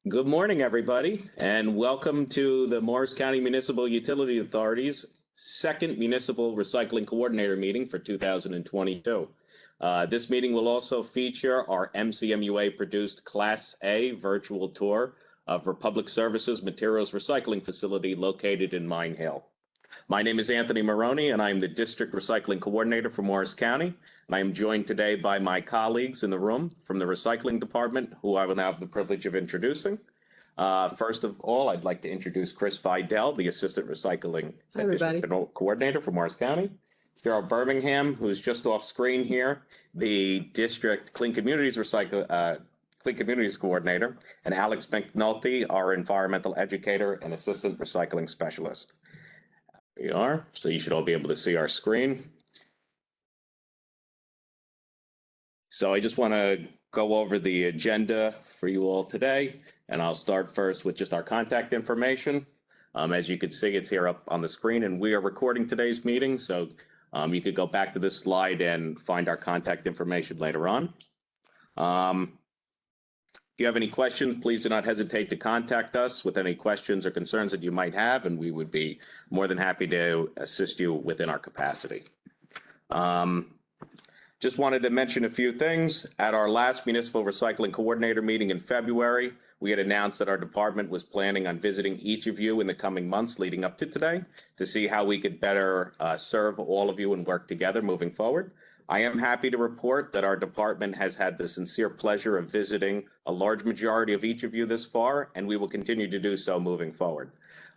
Good morning, everybody, and welcome to the Morris County Municipal Utility Authority's second Municipal Recycling Coordinator meeting for 2022. This meeting will also feature our MCMUA-produced Class A virtual tour of our Public Services Materials Recycling Facility located in Mine Hill. My name is Anthony Maroney, and I am the District Recycling Coordinator for Morris County. And I am joined today by my colleagues in the room from the Recycling Department, who I will now have the privilege of introducing. First of all, I'd like to introduce Chris Fidel, the Assistant Recycling Coordinator for Morris County. Cheryl Birmingham, who's just off screen here, the District Clean Communities Coordinator, and Alex McNulty, our Environmental Educator and Assistant Recycling Specialist. We are, so you should all be able to see our screen. So I just want to go over the agenda for you all today, and I'll start first with just our contact information. As you can see, it's here up on the screen, and we are recording today's meeting, so you could go back to this slide and find our contact information later on. If you have any questions, please do not hesitate to contact us with any questions or concerns that you might have, and we would be more than happy to assist you within our capacity. Just wanted to mention a few things. At our last Municipal Recycling Coordinator meeting in February, we had announced that our department was planning on visiting each of you in the coming months leading up to today to see how we could better serve all of you and work together moving forward. I am happy to report that our department has had the sincere pleasure of visiting a large majority of each of you this far, and we will continue to do so moving forward.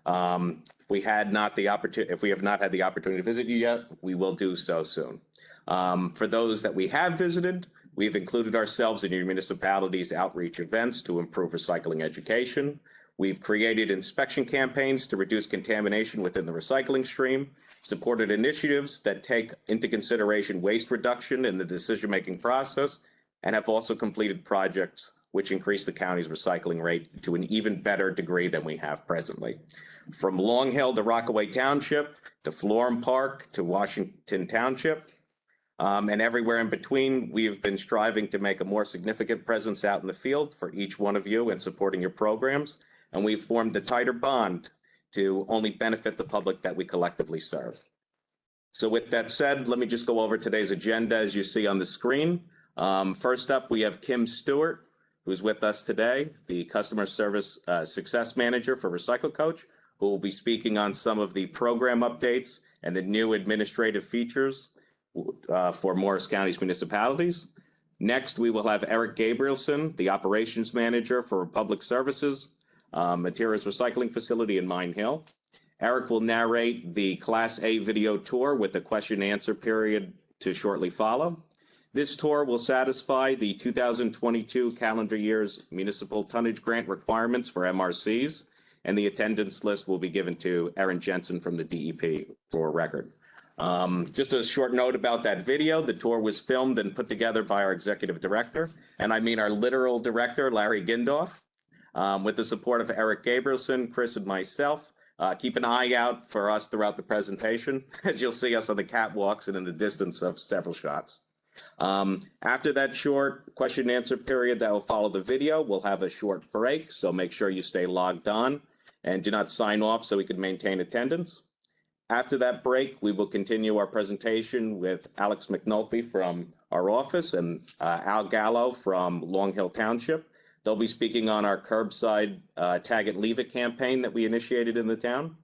If we have not had the opportunity to visit you yet, we will do so soon. For those that we have visited, we've included ourselves in your municipality's outreach events to improve recycling education. We've created inspection campaigns to reduce contamination within the recycling stream, supported initiatives that take into consideration waste reduction in the decision-making process, and have also completed projects which increase the county's recycling rate to an even better degree than we have presently. From Long Hill to Rockaway Township, to Florham Park, to Washington Township, and everywhere in between, we have been striving to make a more significant presence out in the field for each one of you and supporting your programs. And we've formed a tighter bond to only benefit the public that we collectively serve. So with that said, let me just go over today's agenda as you see on the screen. First up, we have Kim Stewart, who's with us today, the Customer Service Success Manager for Recycle Coach, who will be speaking on some of the program updates and the new administrative features for Morris County's municipalities. Next, we will have Eric Gabrielson, the Operations Manager for Public Services Materials Recycling Facility in Mine Hill. Eric will narrate the Class A video tour with a question and answer period to shortly follow. This tour will satisfy the 2022 calendar year's municipal tonnage grant requirements for MRCs, and the attendance list will be given to Erin Jensen from the DEP for record. Just a short note about that video. The tour was filmed and put together by our executive director, and I mean our literal director, Larry Gindorf, with the support of Eric Gabrielson, Chris, and myself. Keep an eye out for us throughout the presentation, as you'll see us on the catwalks and in the distance of several shots. After that short question and answer period that will follow the video, we'll have a short break, so make sure you stay logged on and do not sign off so we can maintain attendance. After that break, we will continue our presentation with Alex McNulty from our office and Al Gallo from Long Hill Township. They'll be speaking on our curbside Tag It Leave It campaign that we initiated in the town.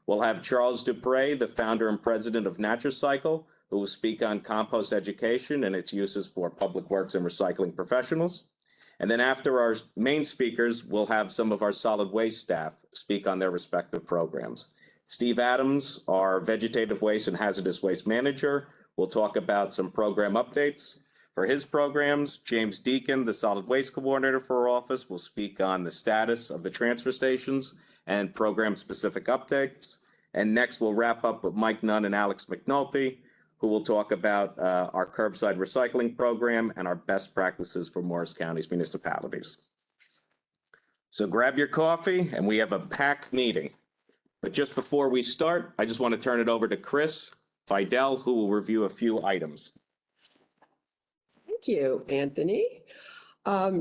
We'll have Charles Dupre, the founder and president of Naturcycle, who will speak on compost education and its uses for public works and recycling professionals. And then after our main speakers, we'll have some of our solid waste staff speak on their respective programs. Steve Adams, our vegetative waste and hazardous waste manager, will talk about some program updates for his programs. James Deacon, the solid waste coordinator for our office, will speak on the status of the transfer stations and program specific updates. And next we'll wrap up with Mike Nunn and Alex McNulty, who will talk about our curbside recycling program and our best practices for Morris County's municipalities. So grab your coffee, and we have a packed meeting. But just before we start, I just want to turn it over to Chris Fidel, who will review a few items. Thank you, Anthony.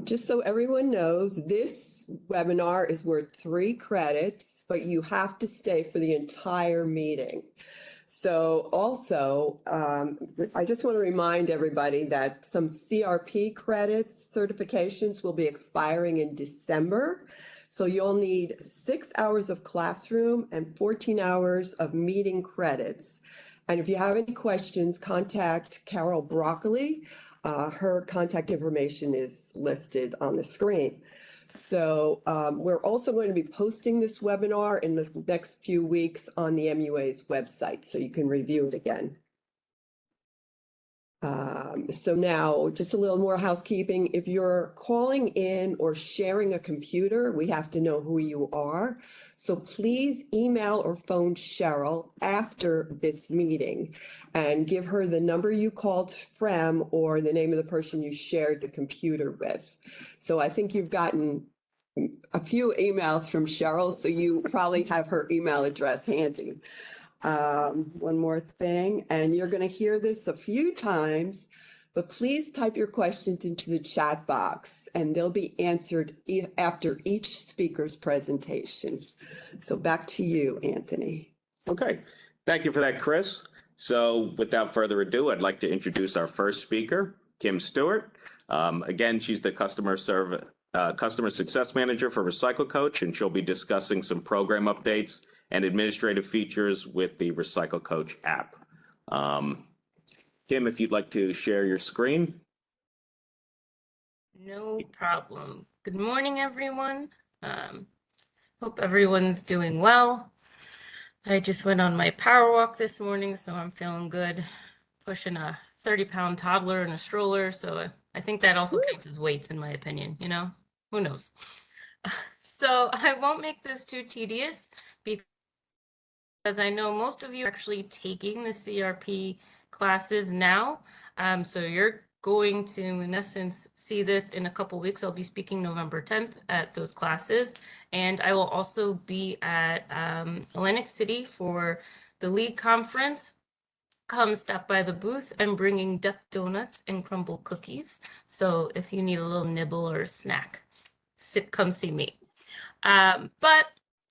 Just so everyone knows, this This webinar is worth 3 credits, but you have to stay for the entire meeting. So also, I just want to remind everybody that some CRP credits certifications will be expiring in December. So you'll need 6 hours of classroom and 14 hours of meeting credits. And if you have any questions, contact Carol Broccoli. Her contact information is listed on the screen. So we're also going to be posting this webinar in the next few weeks on the MUA's website, so you can review it again. So now, just a little more housekeeping. If you're calling in or sharing a computer, we have to know who you are. So please email or phone Cheryl after this meeting and give her the number you called from or the name of the person you shared the computer with. So I think you've gotten a few emails from Cheryl, so you probably have her email address handy. One more thing, and you're going to hear this a few times, but please type your questions into the chat box and they'll be answered after each speaker's presentation. So back to you, Anthony. Okay, thank you for that, Chris. So without further ado, I'd like to introduce our first speaker, Kim Stewart. Again, she's the customer success manager for Recycle Coach, and she'll be discussing some program updates and administrative features with the Recycle Coach app. Kim, if you'd like to share your screen. No problem. Good morning, everyone. Hope everyone's doing well. I just went on my power walk this morning, so I'm feeling good. Pushing a 30-pound toddler in a stroller, so I think that also counts as weights, in my opinion, you know? Who knows? So I won't make this too tedious because I know most of you are actually taking the CRP classes now. So you're going to, in essence, see this in a couple weeks. I'll be speaking November 10th at those classes. And I will also be at Atlantic City for the league conference. Come stop by the booth. I'm bringing duck donuts and crumble cookies. So if you need a little nibble or a snack, come see me. But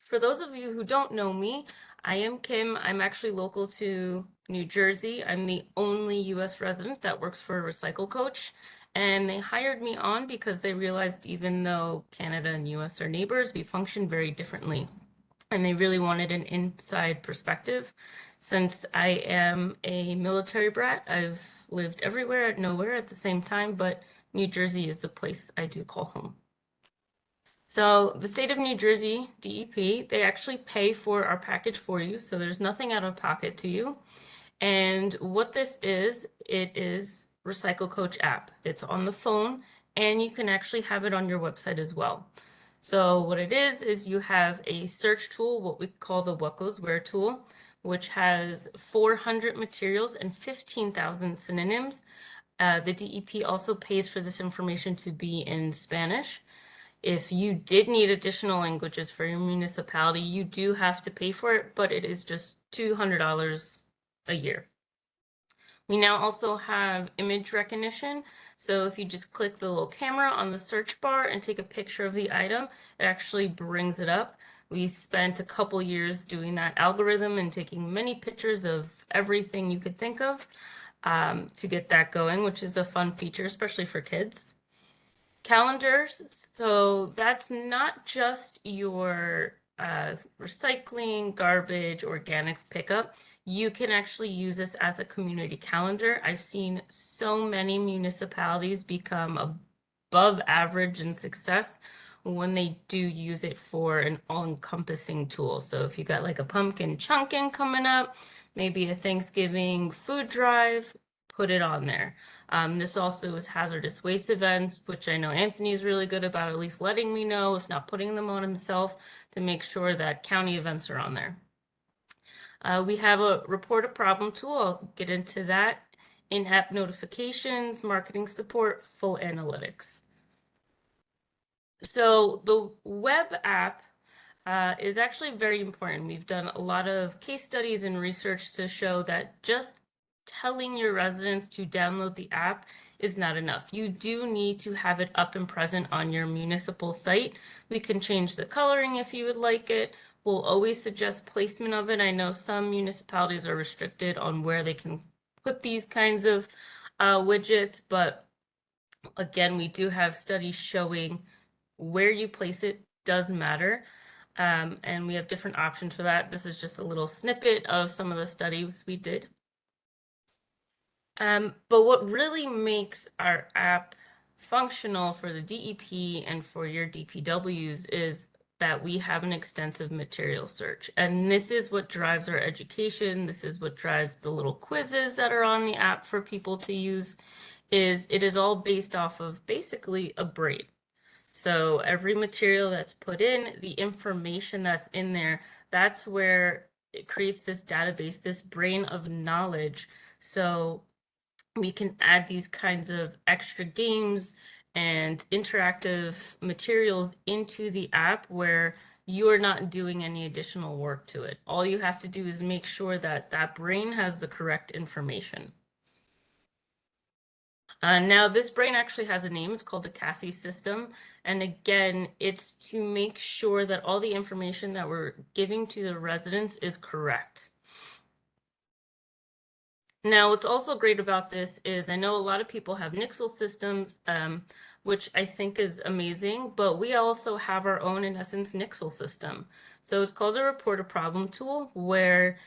for those of you who don't know me, I am Kim. I'm actually local to New Jersey. I'm the only US resident that works for Recycle Coach. And they hired me on because they realized even though Canada and US are neighbors, we function very differently. And they really wanted an inside perspective. Since I am a military brat, I've lived everywhere at nowhere at the same time, but New Jersey is the place I do call home. So the state of New Jersey, DEP, they actually pay for our package for you, so there's nothing out of pocket to you. And what this is, it is Recycle Coach app. It's on the phone, and you can actually have it on your website as well. So what it is you have a search tool, what we call the What Goes Where tool, which has 400 materials and 15,000 synonyms. The DEP also pays for this information to be in Spanish. If you did need additional languages for your municipality, you do have to pay for it, but it is just $200 a year. We now also have image recognition. So if you just click the little camera on the search bar and take a picture of the item, it actually brings it up. We spent a couple years doing that algorithm and taking many pictures of everything you could think of to get that going, which is a fun feature, especially for kids. Calendars, so that's not just your recycling, garbage, organics pickup. You can actually use this as a community calendar. I've seen so many municipalities become above average in success when they do use it for an all-encompassing tool. So if you got like a pumpkin chunkin coming up, maybe a Thanksgiving food drive, put it on there. This also is hazardous waste events, which I know Anthony's really good about at least letting me know, if not putting them on himself, to make sure that county events are on there. We have a report a problem tool. I'll get into that. In-app notifications, marketing support, full analytics. So the web app is actually very important. We've done a lot of case studies and research to show that just telling your residents to download the app is not enough. You do need to have it up and present on your municipal site. We can change the coloring if you would like it. We'll always suggest placement of it. I know some municipalities are restricted on where they can put these kinds of widgets, but again, we do have studies showing where you place it does matter. And we have different options for that. This is just a little snippet of some of the studies we did. But what really makes our app functional for the DEP and for your DPWs is that we have an extensive material search. And this is what drives our education. This is what drives the little quizzes that are on the app for people to use. It is all based off of basically a brain. So every material that's put in, the information that's in there, that's where it creates this database, this brain of knowledge. So we can add these kinds of extra games and interactive materials into the app where you're not doing any additional work to it. All you have to do is make sure that that brain has the correct information. Now, this brain actually has a name. It's called the Cassie system. And again, it's to make sure that all the information that we're giving to the residents is correct. Now, what's also great about this is I know a lot of people have Nixle systems, which I think is amazing, but we also have our own, in essence, Nixle system. So it's called a report a problem tool, where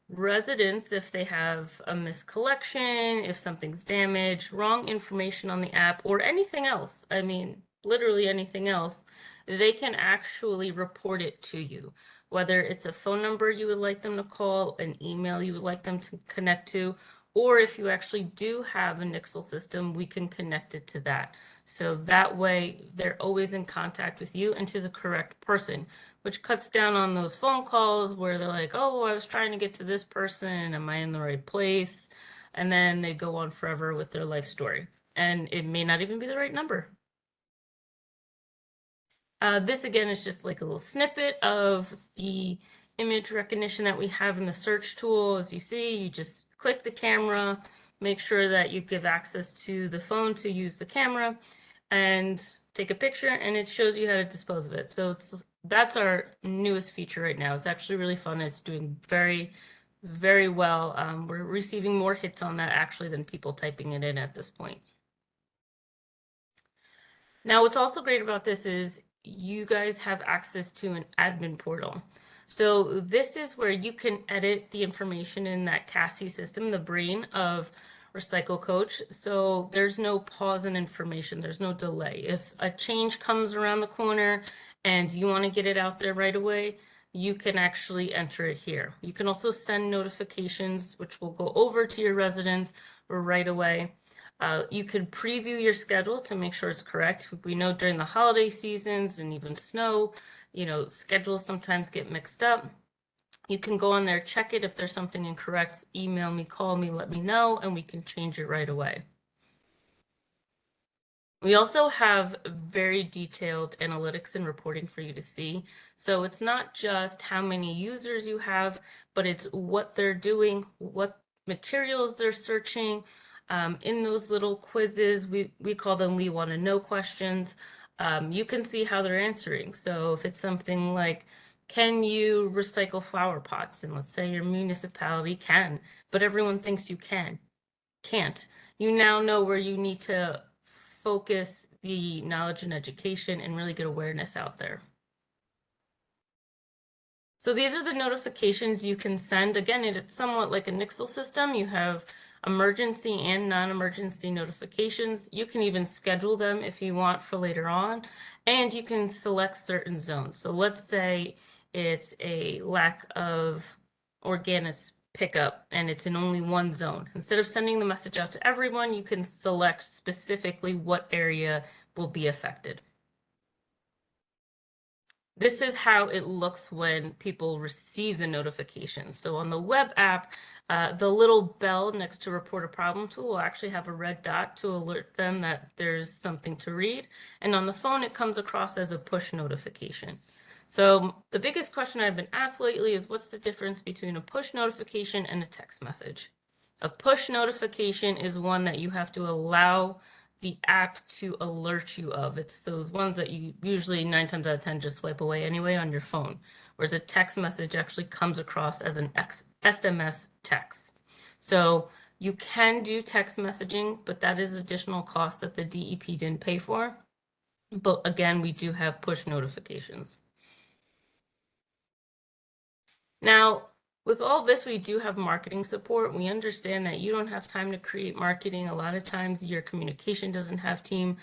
residents, if they have a miscollection, if something's damaged, wrong information on the app, or anything else, I mean, literally anything else, they can actually report it to you. Whether it's a phone number you would like them to call, an email you would like them to connect to, or if you actually do have a Nixle system, we can connect it to that. So that way they're always in contact with you and to the correct person, which cuts down on those phone calls where they're like, oh, I was trying to get to this person. Am I in the right place? And then they go on forever with their life story. And it may not even be the right number. This again is just like a little snippet of the image recognition that we have in the search tool. As you see, you just click the camera, make sure that you give access to the phone to use the camera, and take a picture, and it shows you how to dispose of it. So that's our newest feature right now. It's actually really fun. It's doing very, very well. We're receiving more hits on that actually than people typing it in at this point. Now, what's also great about this is you guys have access to an admin portal. So this is where you can edit the information in that Cassie system, the brain of Recycle Coach. So there's no pause in information. There's no delay. If a change comes around the corner and you want to get it out there right away, you can actually enter it here. You can also send notifications, which will go over to your residents right away. You could preview your schedule to make sure it's correct. We know during the holiday seasons and even snow, schedules sometimes get mixed up. You can go on there, check it. If there's something incorrect, email me, call me, let me know, and we can change it right away. We also have very detailed analytics and reporting for you to see. So it's not just how many users you have, but it's what they're doing, what materials they're searching. In those little quizzes, we call them we want to know questions. You can see how they're answering. So if it's something like, can you recycle flower pots? And let's say your municipality can, but everyone thinks you can't. You now know where you need to focus the knowledge and education and really get awareness out there. So these are the notifications you can send. Again, it's somewhat like a Nixle system. You have emergency and non-emergency notifications. You can even schedule them if you want for later on, and you can select certain zones. So let's say it's a lack of organics pickup and it's in only one zone. Instead of sending the message out to everyone, you can select specifically what area will be affected. This is how it looks when people receive the notification. So on the web app, the little bell next to report a problem tool will actually have a red dot to alert them that there's something to read. And on the phone, it comes across as a push notification. So the biggest question I've been asked lately is what's the difference between a push notification and a text message? A push notification is one that you have to allow the app to alert you of. It's those ones that you usually 9 times out of 10 just swipe away anyway on your phone, whereas a text message actually comes across as an SMS text. So you can do text messaging, but that is additional cost that the DEP didn't pay for. But again, we do have push notifications. Now, with all this, we do have marketing support. We understand that you don't have time to create marketing. A lot of times your communication doesn't have time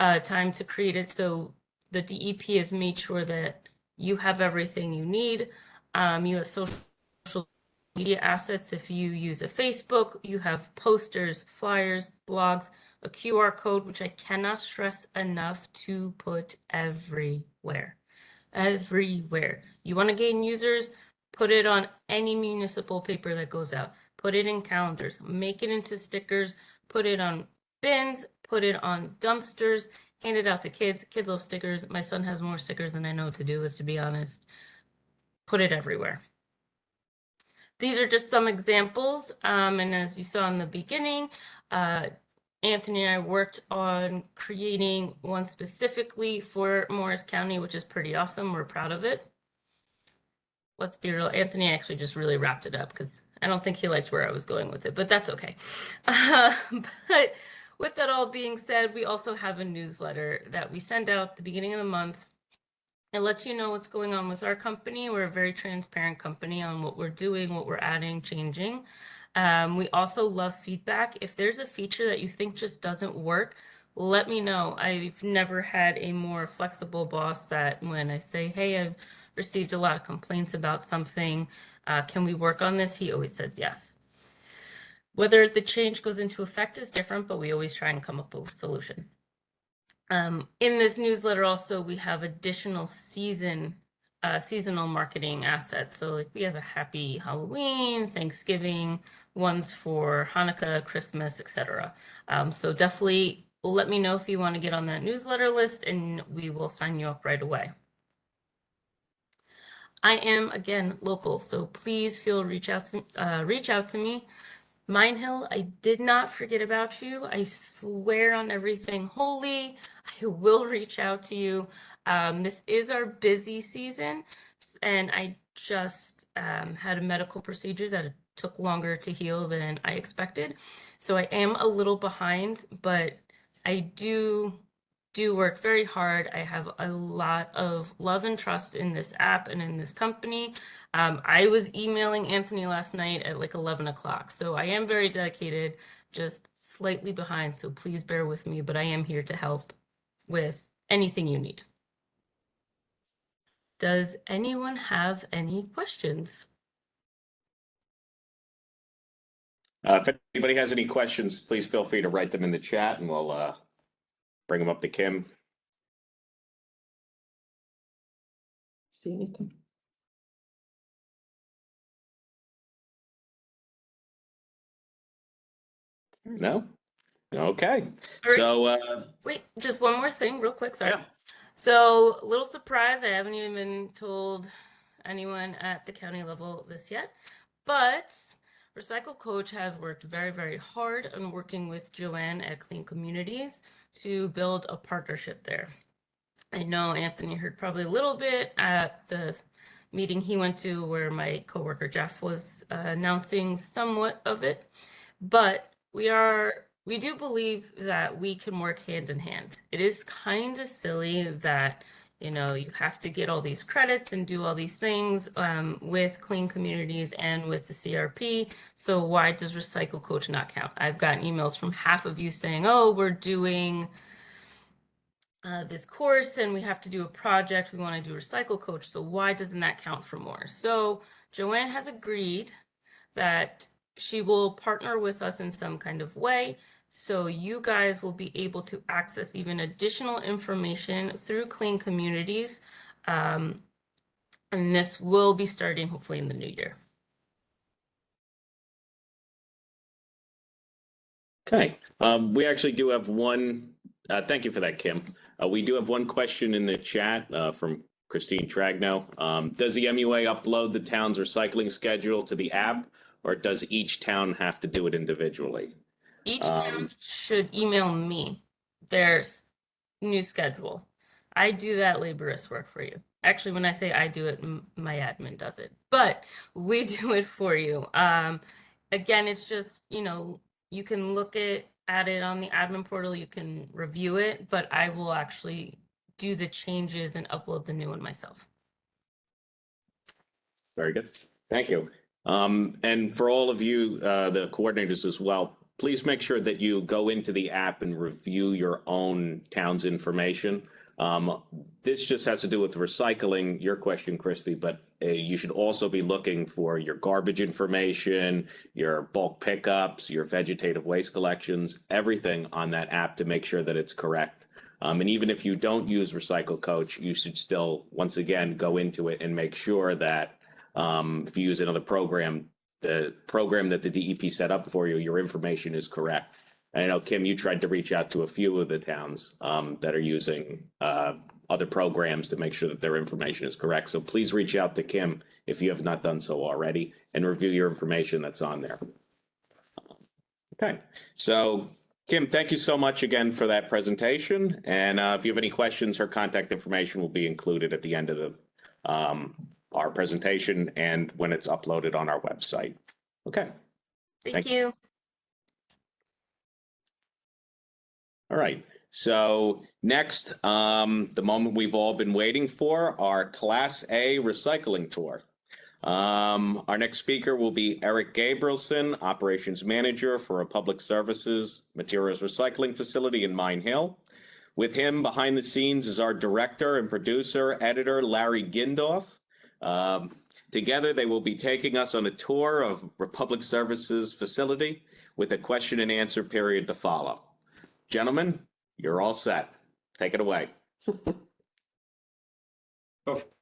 to create it. So the DEP has made sure that you have everything you need. You have social media assets. If you use a Facebook, you have posters, flyers, blogs, a QR code, which I cannot stress enough to put everywhere. Everywhere. You want to gain users? Put it on any municipal paper that goes out. Put it in calendars. Make it into stickers. Put it on bins. Put it on dumpsters. Hand it out to kids. Kids love stickers. My son has more stickers than I know what to do with, to be honest. Put it everywhere. These are just some examples. And as you saw in the beginning, Anthony and I worked on creating one specifically for Morris County, which is pretty awesome. We're proud of it. Let's be real, Anthony actually just really wrapped it up because I don't think he liked where I was going with it, but that's okay. But with that all being said, we also have a newsletter that we send out at the beginning of the month. It lets you know what's going on with our company. We're a very transparent company on what we're doing, what we're adding, changing. We also love feedback. If there's a feature that you think just doesn't work, let me know. I've never had a more flexible boss that when I say, hey, I've received a lot of complaints about something, can we work on this? He always says yes. Whether the change goes into effect is different, but we always try and come up with a solution. In this newsletter also, we have additional seasonal marketing assets. So like we have a happy Halloween, Thanksgiving, ones for Hanukkah, Christmas, etc. So definitely let me know if you want to get on that newsletter list and we will sign you up right away. I am, again, local, so please reach out to me. Mine Hill, I did not forget about you. I swear on everything holy, I will reach out to you. This is our busy season, and I just had a medical procedure that took longer to heal than I expected. So I am a little behind, but I do work very hard. I have a lot of love and trust in this app and in this company. I was emailing Anthony last night at like 11 o'clock. So I am very dedicated, just slightly behind. So please bear with me, but I am here to help with anything you need. Does anyone have any questions? If anybody has any questions, please feel free to write them in the chat and we'll bring them up to Kim. See anything? No? Okay. All right. So, Wait, just one more thing real quick. Sorry. yeah. So a little surprise. I haven't even told anyone at the county level this yet, but Recycle Coach has worked very, very hard on working with Joanne at Clean Communities to build a partnership there. I know Anthony heard probably a little bit at the meeting he went to where my coworker Jeff was announcing somewhat of it, but we do believe that we can work hand in hand. It is kind of silly that, you know, you have to get all these credits and do all these things with Clean Communities and with the CRP. So why does Recycle Coach not count? I've gotten emails from half of you saying, oh, we're doing this course and we have to do a project. We want to do Recycle Coach. So why doesn't that count for more? So Joanne has agreed that she will partner with us in some kind of way. So you guys will be able to access even additional information through Clean Communities. And this will be starting hopefully in the new year. Okay. We actually do have one. Thank you for that, Kim. We do have one question in the chat from Christine Tragno. Does the MUA upload the town's recycling schedule to the app, or does each town have to do it individually? Each town should email me their new schedule. I do that laborious work for you. Actually, when I say I do it, my admin does it, but we do it for you. Again, it's just, you can look at it on the admin portal, you can review it, but I will actually do the changes and upload the new one myself. Very good. Thank you. And for all of you, the coordinators as well, please make sure that you go into the app and review your own town's information. This just has to do with recycling, your question, Christy, but you should also be looking for your garbage information, your bulk pickups, your vegetative waste collections, everything on that app to make sure that it's correct. And even if you don't use Recycle Coach, you should still, once again, go into it and make sure that if you use another program, the program that the DEP set up for you, your information is correct. And I know, Kim, you tried to reach out to a few of the towns that are using other programs to make sure that their information is correct. So please reach out to Kim if you have not done so already and review your information that's on there. Okay, so Kim, thank you so much again for that presentation. And if you have any questions, her contact information will be included at the end of the our presentation and when it's uploaded on our website. Okay. Thank you. All right. So next, the moment we've all been waiting for, our Class A recycling tour. Our next speaker will be Eric Gabrielson, Operations Manager for a Public Services Materials Recycling Facility in Mine Hill. With him behind the scenes is our director and producer, editor, Larry Gindorf. Together, they will be taking us on a tour of Republic Services facility with a question and answer period to follow. Gentlemen, you're all set. Take it away.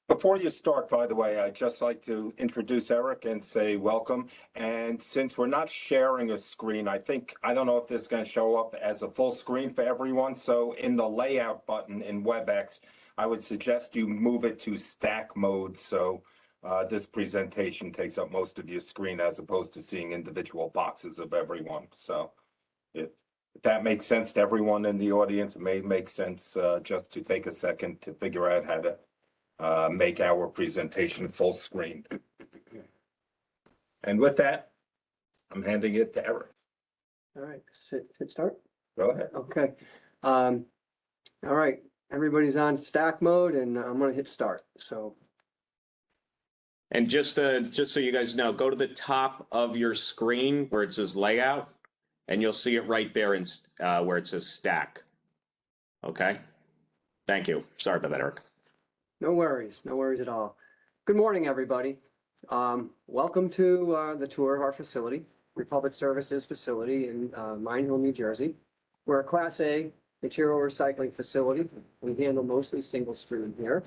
Before you start, by the way, I'd just like to introduce Eric and say welcome. And since we're not sharing a screen, I don't know if this is going to show up as a full screen for everyone. So in the layout button in WebEx, I would suggest you move it to stack mode. So this presentation takes up most of your screen as opposed to seeing individual boxes of everyone. So if that makes sense to everyone in the audience, it may make sense just to take a second to figure out how to make our presentation full screen. And with that, I'm handing it to Eric. All right, hit start. Go ahead. Okay. All right, everybody's on stack mode and I'm gonna hit start, so. And just so you guys know, go to the top of your screen where it says layout, and you'll see it right there in where it says stack. Okay? Thank you. Sorry about that, Eric. No worries at all. Good morning, everybody. Welcome to the tour of our facility, Republic Services facility in Mine Hill, New Jersey. We're a Class A material recycling facility. We handle mostly single stream here.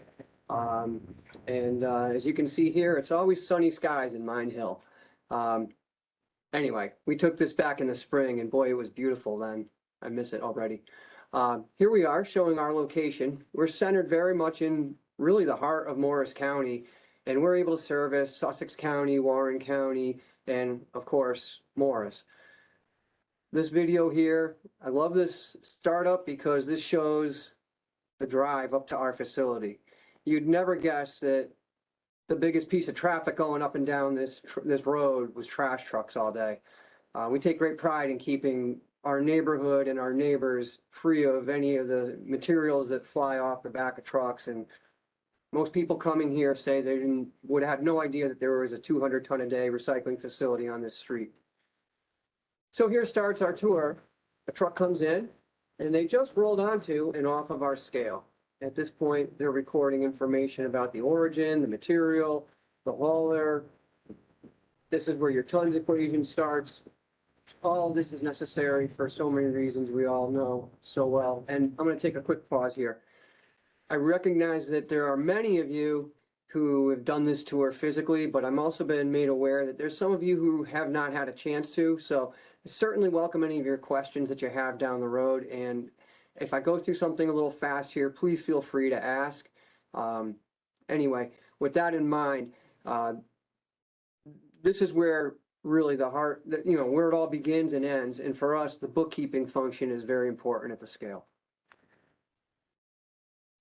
As you can see here, it's always sunny skies in Mine Hill. Anyway, we took this back in the spring and boy, it was beautiful then. I miss it already. Here we are showing our location. We're centered very much in really the heart of Morris County, and we're able to service Sussex County, Warren County, and of course, Morris. This video here, I love this startup because this shows the drive up to our facility. You'd never guess that the biggest piece of traffic going up and down this road was trash trucks all day. We take great pride in keeping our neighborhood and our neighbors free of any of the materials that fly off the back of trucks. And most people coming here say they would have no idea that there was a 200-ton-a-day recycling facility on this street. So here starts our tour. A truck comes in, and they just rolled onto and off of our scale. At this point, they're recording information about the origin, the material, the hauler. This is where your tons equation starts. All of this is necessary for so many reasons we all know so well. And I'm going to take a quick pause here. I recognize that there are many of you who have done this tour physically, but I'm also been made aware that there's some of you who have not had a chance to. So I certainly welcome any of your questions that you have down the road. And if I go through something a little fast here, please feel free to ask. Anyway, with that in mind, this is where really the heart, you know, where it all begins and ends. And for us, the bookkeeping function is very important at the scale.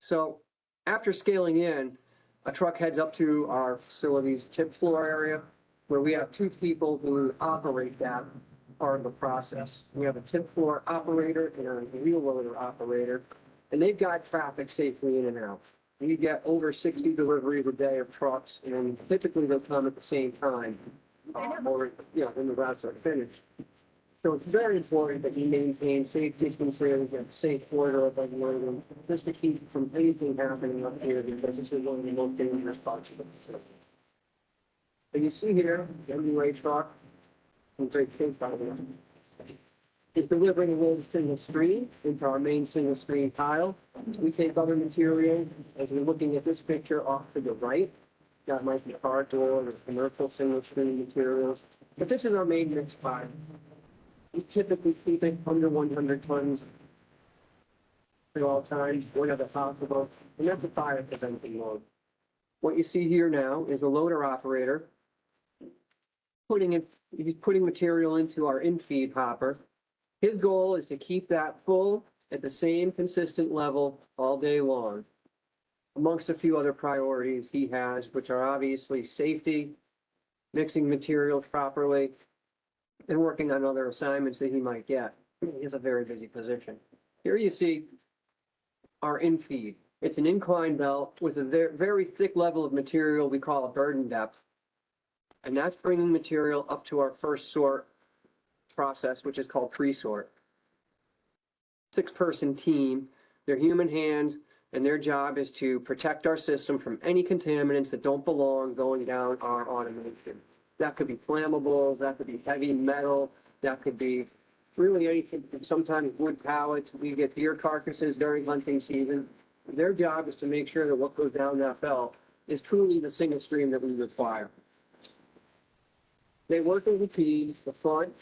So after scaling in, a truck heads up to our facility's tip floor area, where we have two people who operate that part of the process. We have a tip floor operator and a wheel loader operator, and they guide traffic safely in and out. We get over 60 deliveries a day of trucks, and typically they'll come at the same time, or, you know, when the routes are finished. So it's very important that you maintain safe distances and safe order of unloading, just to keep from anything happening up here, because this is one of the most dangerous parts of the facility. So you see here, the MUA truck, in great shape by the way, is delivering a little single stream into our main single stream tile. We take other materials, as you're looking at this picture off to the right. That might be cardboard or commercial single stream materials, but this is our main mix pile. We typically keep it under 100 tons at all times, whenever possible, and that's a fire preventing load. What you see here now is a loader operator he's putting material into our in-feed hopper. His goal is to keep that full at the same consistent level all day long, amongst a few other priorities he has, which are obviously safety, mixing materials properly, and working on other assignments that he might get. He has a very busy position. Here you see our in-feed. It's an incline belt with a very thick level of material we call a burden depth. And that's bringing material up to our first sort process, which is called pre-sort. 6-person team, they're human hands, and their job is to protect our system from any contaminants that don't belong going down our automation. That could be flammable, that could be heavy metal, that could be really anything, sometimes wood pallets. We get deer carcasses during hunting season. Their job is to make sure that what goes down that belt is truly the single stream that we require. They work in the team. The front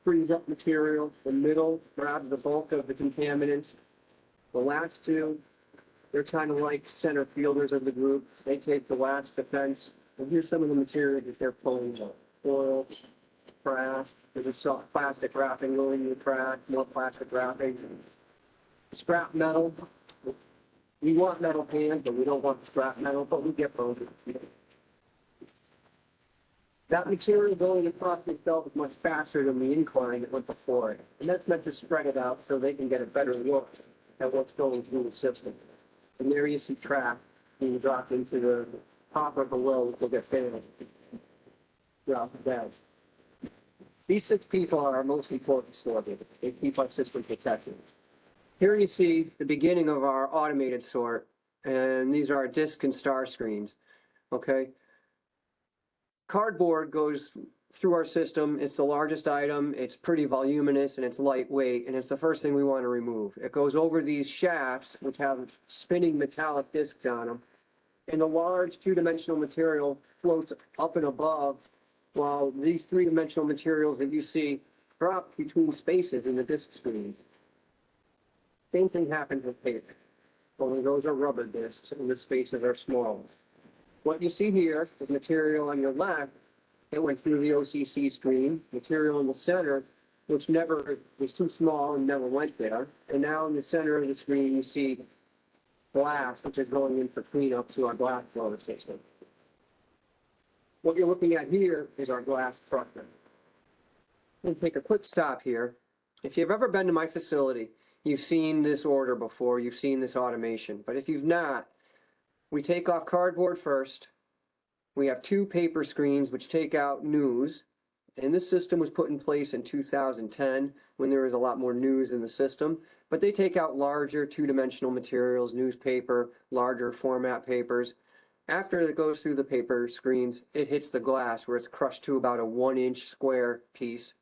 frees up material, the middle grabs the bulk of the contaminants. The last two, they're kind of like center fielders of the group. They take the last defense. And here's some of the material that they're pulling up. Oil, trash, there's a soft plastic wrapping going in the trash, more plastic wrapping. Scrap metal. We want metal cans, but we don't want scrap metal, but we get both. That material going across this belt is much faster than the incline that went before it. And that's meant to spread it out so they can get a better look at what's going through the system. And there you see trash being dropped into the hopper below, which will get damaged. Drop it down. These 6 people are our most important sorters. They keep our system protected. Here you see the beginning of our automated sort, and these are our disc and star screens. Okay. Cardboard goes through our system. It's the largest item. It's pretty voluminous and it's lightweight, and it's the first thing we want to remove. It goes over these shafts, which have spinning metallic discs on them, and the large 2-dimensional material floats up and above, while these 3-dimensional materials that you see drop between spaces in the disc screens. Same thing happens with paper, only those are rubber discs and the spaces are small. What you see here is material on your left that went through the OCC screen, material in the center, which never was too small and never went there. And now in the center of the screen, you see glass, which is going in for cleanup to our glass blower system. What you're looking at here is our glass trucker. We'll take a quick stop here. If you've ever been to my facility, you've seen this order before, you've seen this automation. But if you've not, we take off cardboard first. We have 2 paper screens which take out news. And this system was put in place in 2010 when there was a lot more news in the system. But they take out larger 2-dimensional materials, newspaper, larger format papers. After it goes through the paper screens, it hits the glass where it's crushed to about a 1-inch square piece.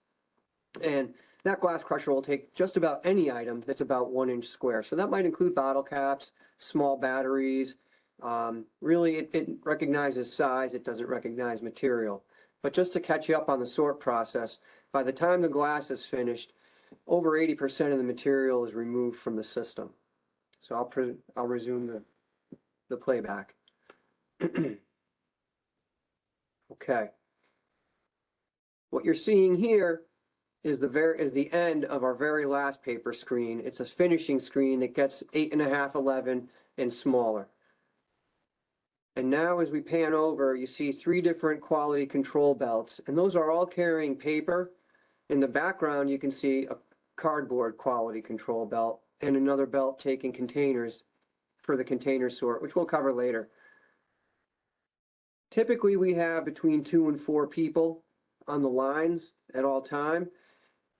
And that glass crusher will take just about any item that's about 1-inch square. So that might include bottle caps, small batteries. Really, it recognizes size, it doesn't recognize material. But just to catch you up on the sort process, by the time the glass is finished, over 80% of the material is removed from the system. So I'll resume the playback. Okay. What you're seeing here is the end of our very last paper screen. It's a finishing screen that gets 8.5, 11 and smaller. And now as we pan over, you see 3 different quality control belts, and those are all carrying paper. In the background, you can see a cardboard quality control belt and another belt taking containers for the container sort, which we'll cover later. Typically, we have between 2 and 4 people on the lines at all time.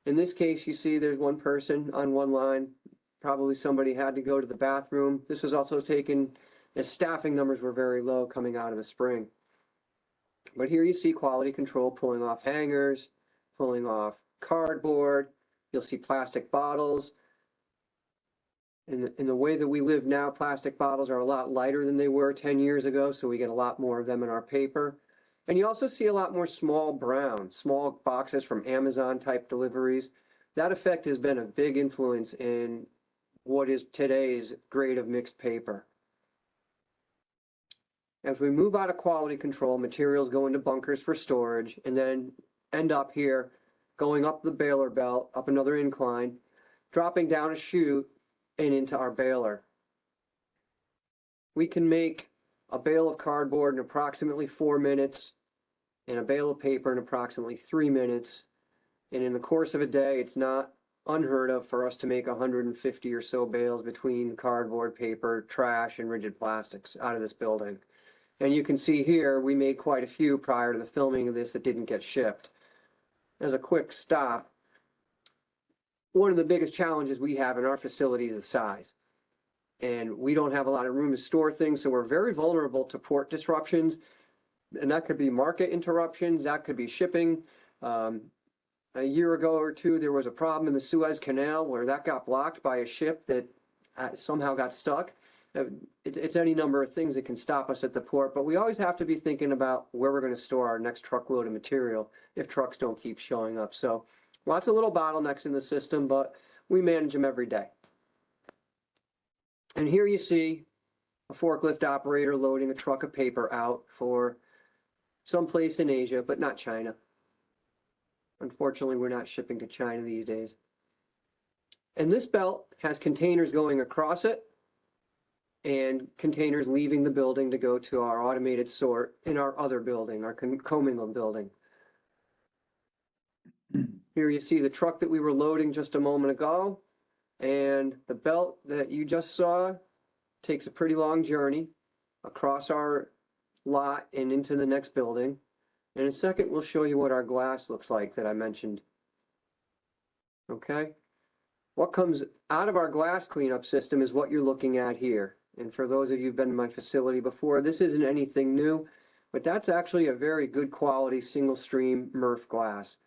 In this case, you see there's one person on one line. Probably somebody had to go to the bathroom. This was also taken as staffing numbers were very low coming out of the spring. But here you see quality control pulling off hangers, pulling off cardboard. You'll see plastic bottles. In the way that we live now, plastic bottles are a lot lighter than they were 10 years ago, so we get a lot more of them in our paper. And you also see a lot more small boxes from Amazon type deliveries. That effect has been a big influence in what is today's grade of mixed paper. As we move out of quality control, materials go into bunkers for storage and then end up here, going up the baler belt, up another incline, dropping down a chute and into our baler. We can make a bale of cardboard in approximately 4 minutes and a bale of paper in approximately 3 minutes. And in the course of a day, it's not unheard of for us to make 150 or so bales between cardboard, paper, trash, and rigid plastics out of this building. And you can see here, we made quite a few prior to the filming of this that didn't get shipped. As a quick stop, one of the biggest challenges we have in our facility is the size. And we don't have a lot of room to store things, so we're very vulnerable to port disruptions. And that could be market interruptions, that could be shipping. A year ago or two, there was a problem in the Suez Canal where that got blocked by a ship that somehow got stuck. It's any number of things that can stop us at the port, but we always have to be thinking about where we're going to store our next truckload of material if trucks don't keep showing up. So lots of little bottlenecks in the system, but we manage them every day. And here you see a forklift operator loading a truck of paper out for someplace in Asia, but not China. Unfortunately, we're not shipping to China these days. And this belt has containers going across it and containers leaving the building to go to our automated sort in our other building, our commingled building. Here you see the truck that we were loading just a moment ago, and the belt that you just saw takes a pretty long journey across our lot and into the next building. In a second, we'll show you what our glass looks like that I mentioned. Okay? What comes out of our glass cleanup system is what you're looking at here. And for those of you who've been in my facility before, this isn't anything new, but that's actually a very good quality single stream MRF glass.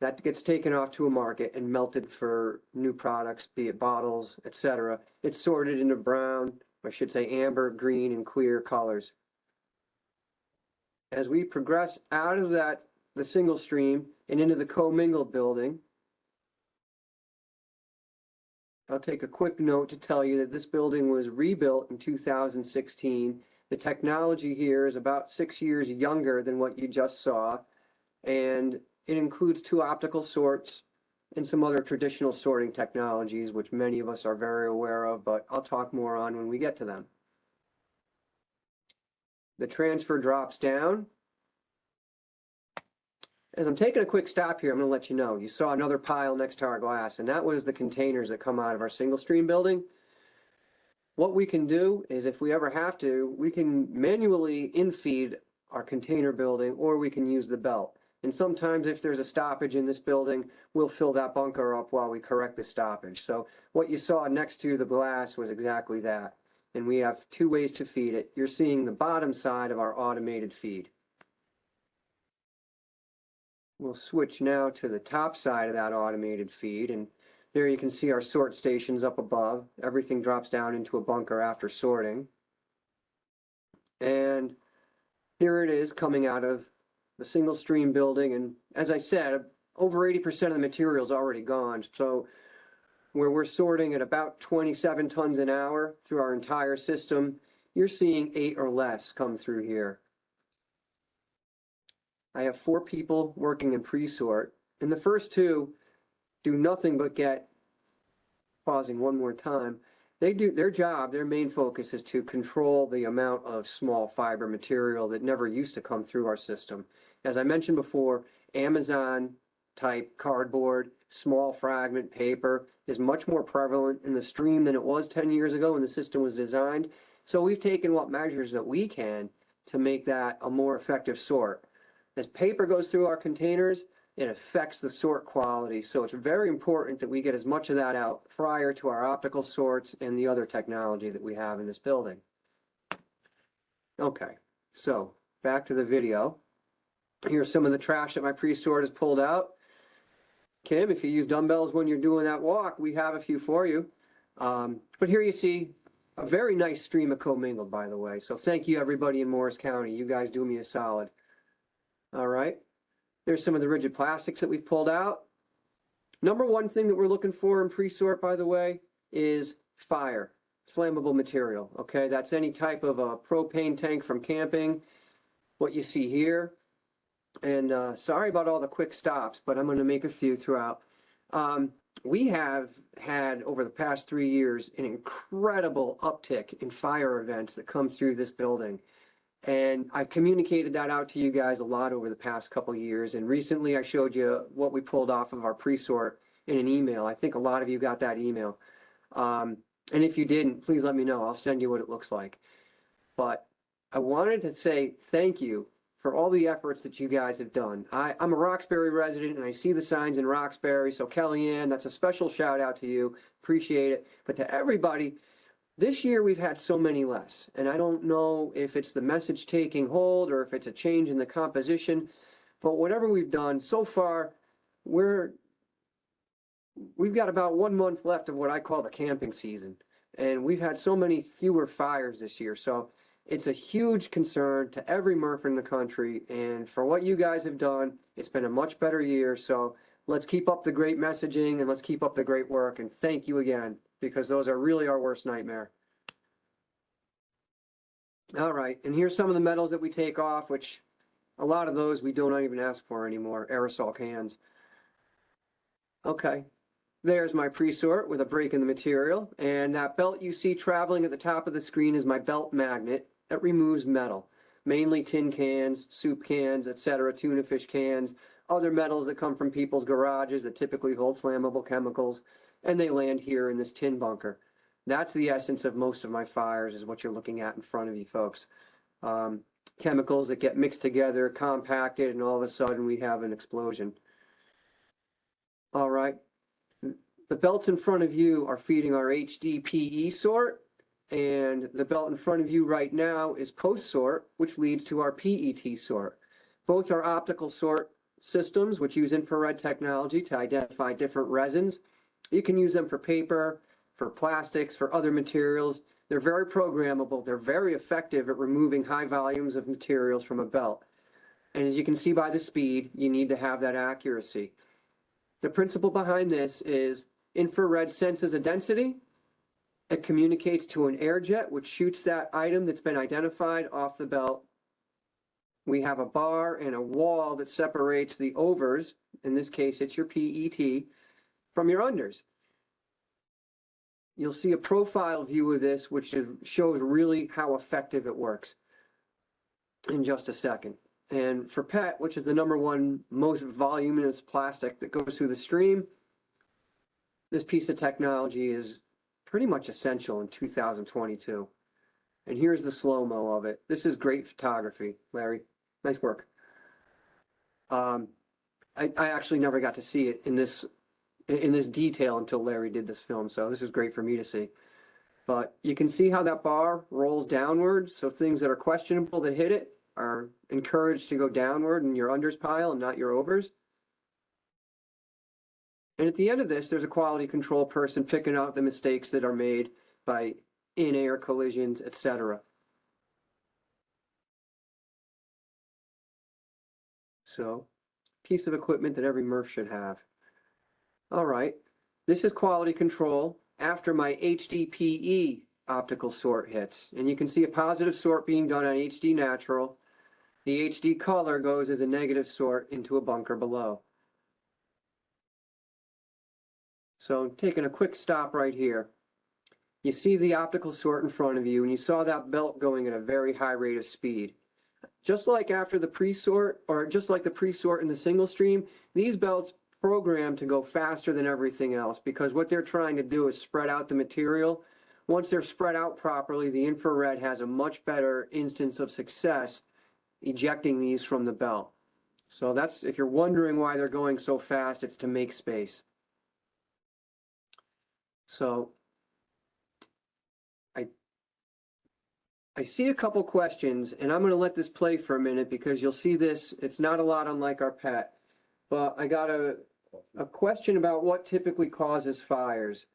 That gets taken off to a market and melted for new products, be it bottles, etc. It's sorted into brown, I should say amber, green, and clear colors. As we progress out of the single stream and into the commingled building, I'll take a quick note to tell you that this building was rebuilt in 2016. The technology here is about 6 years younger than what you just saw, and it includes 2 optical sorts and some other traditional sorting technologies, which many of us are very aware of, but I'll talk more on when we get to them. The transfer drops down. As I'm taking a quick stop here, I'm going to let you know, you saw another pile next to our glass, and that was the containers that come out of our single stream building. What we can do is, if we ever have to, we can manually infeed our container building, or we can use the belt. And sometimes if there's a stoppage in this building, we'll fill that bunker up while we correct the stoppage. So what you saw next to the glass was exactly that. And we have 2 ways to feed it. You're seeing the bottom side of our automated feed. We'll switch now to the top side of that automated feed, and there you can see our sort stations up above. Everything drops down into a bunker after sorting. And here it is coming out of the single stream building, and as I said, over 80% of the material is already gone. So where we're sorting at about 27 tons an hour through our entire system, you're seeing 8 or less come through here. I have 4 people working in pre-sort, and the first 2 do nothing but get, pausing one more time, they do their job, their main focus is to control the amount of small fiber material that never used to come through our system. As I mentioned before, Amazon type cardboard, small fragment paper is much more prevalent in the stream than it was 10 years ago when the system was designed. So we've taken what measures that we can to make that a more effective sort. As paper goes through our containers, it affects the sort quality. So it's very important that we get as much of that out prior to our optical sorts and the other technology that we have in this building. Okay, so back to the video. Here's some of the trash that my pre-sort has pulled out. Kim, if you use dumbbells when you're doing that walk, we have a few for you. But here you see a very nice stream of commingled, by the way. So thank you everybody in Morris County. You guys do me a solid. All right. There's some of the rigid plastics that we've pulled out. Number one thing that we're looking for in pre-sort, by the way, is fire, flammable material. Okay, that's any type of a propane tank from camping, what you see here. And sorry about all the quick stops, but I'm going to make a few throughout. We have had, over the past 3 years, an incredible uptick in fire events that come through this building. And I've communicated that out to you guys a lot over the past couple years. And recently I showed you what we pulled off of our pre-sort in an email. I think a lot of you got that email. And if you didn't, please let me know. I'll send you what it looks like. But I wanted to say thank you for all the efforts that you guys have done. I'm a Roxbury resident and I see the signs in Roxbury. So Kellyanne, that's a special shout out to you. Appreciate it. But to everybody, this year we've had so many less, and I don't know if it's the message taking hold or if it's a change in the composition, but whatever we've done so far, we've got about 1 month left of what I call the camping season, and we've had so many fewer fires this year. So it's a huge concern to every Murph in the country, and for what you guys have done, it's been a much better year. So let's keep up the great messaging and let's keep up the great work, and thank you again, because those are really our worst nightmare. All right, and here's some of the metals that we take off, which a lot of those we don't even ask for anymore, aerosol cans. Okay, there's my pre-sort with a break in the material, and that belt you see traveling at the top of the screen is my belt magnet that removes metal, mainly tin cans, soup cans, etc., tuna fish cans, other metals that come from people's garages that typically hold flammable chemicals, and they land here in this tin bunker. That's the essence of most of my fires, is what you're looking at in front of you, folks. Chemicals that get mixed together, compacted, and all of a sudden we have an explosion. All right. The belts in front of you are feeding our HDPE sort, and the belt in front of you right now is post-sort, which leads to our PET sort. Both are optical sort systems, which use infrared technology to identify different resins. You can use them for paper, for plastics, for other materials. They're very programmable. They're very effective at removing high volumes of materials from a belt. And as you can see by the speed, you need to have that accuracy. The principle behind this is infrared senses a density. It communicates to an air jet, which shoots that item that's been identified off the belt. We have a bar and a wall that separates the overs, in this case it's your PET, from your unders. You'll see a profile view of this, which shows really how effective it works in just a second. And for PET, which is the #1 most voluminous plastic that goes through the stream, this piece of technology is pretty much essential in 2022. And here's the slow-mo of it. This is great photography, Larry. Nice work. I actually never got to see it in this detail until Larry did this film, so this is great for me to see. But you can see how that bar rolls downward, so things that are questionable that hit it are encouraged to go downward in your unders pile and not your overs. And at the end of this, there's a quality control person picking out the mistakes that are made by in-air collisions, etc. So, piece of equipment that every Murph should have. All right, this is quality control after my HDPE optical sort hits. And you can see a positive sort being done on HD natural. The HD color goes as a negative sort into a bunker below. So taking a quick stop right here. You see the optical sort in front of you, and you saw that belt going at a very high rate of speed. Just like after the pre-sort, or just like the pre-sort in the single stream, these belts program to go faster than everything else because what they're trying to do is spread out the material. Once they're spread out properly, the infrared has a much better instance of success ejecting these from the belt. So that's, if you're wondering why they're going so fast, it's to make space. So I see a couple questions, and I'm going to let this play for a minute because you'll see this. It's not a lot unlike our pet, but I got a question about what typically causes fires.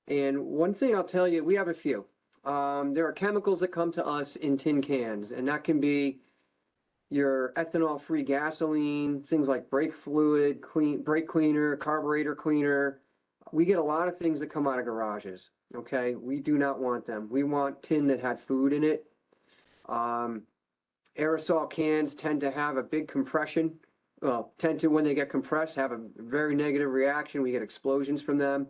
And one thing I'll tell you, we have a few. There are chemicals that come to us in tin cans, and that can be your ethanol-free gasoline, things like brake fluid, brake cleaner, carburetor cleaner. We get a lot of things that come out of garages. Okay, we do not want them. We want tin that had food in it. Aerosol cans tend to have a big compression. Well, tend to, when they get compressed, have a very negative reaction. We get explosions from them.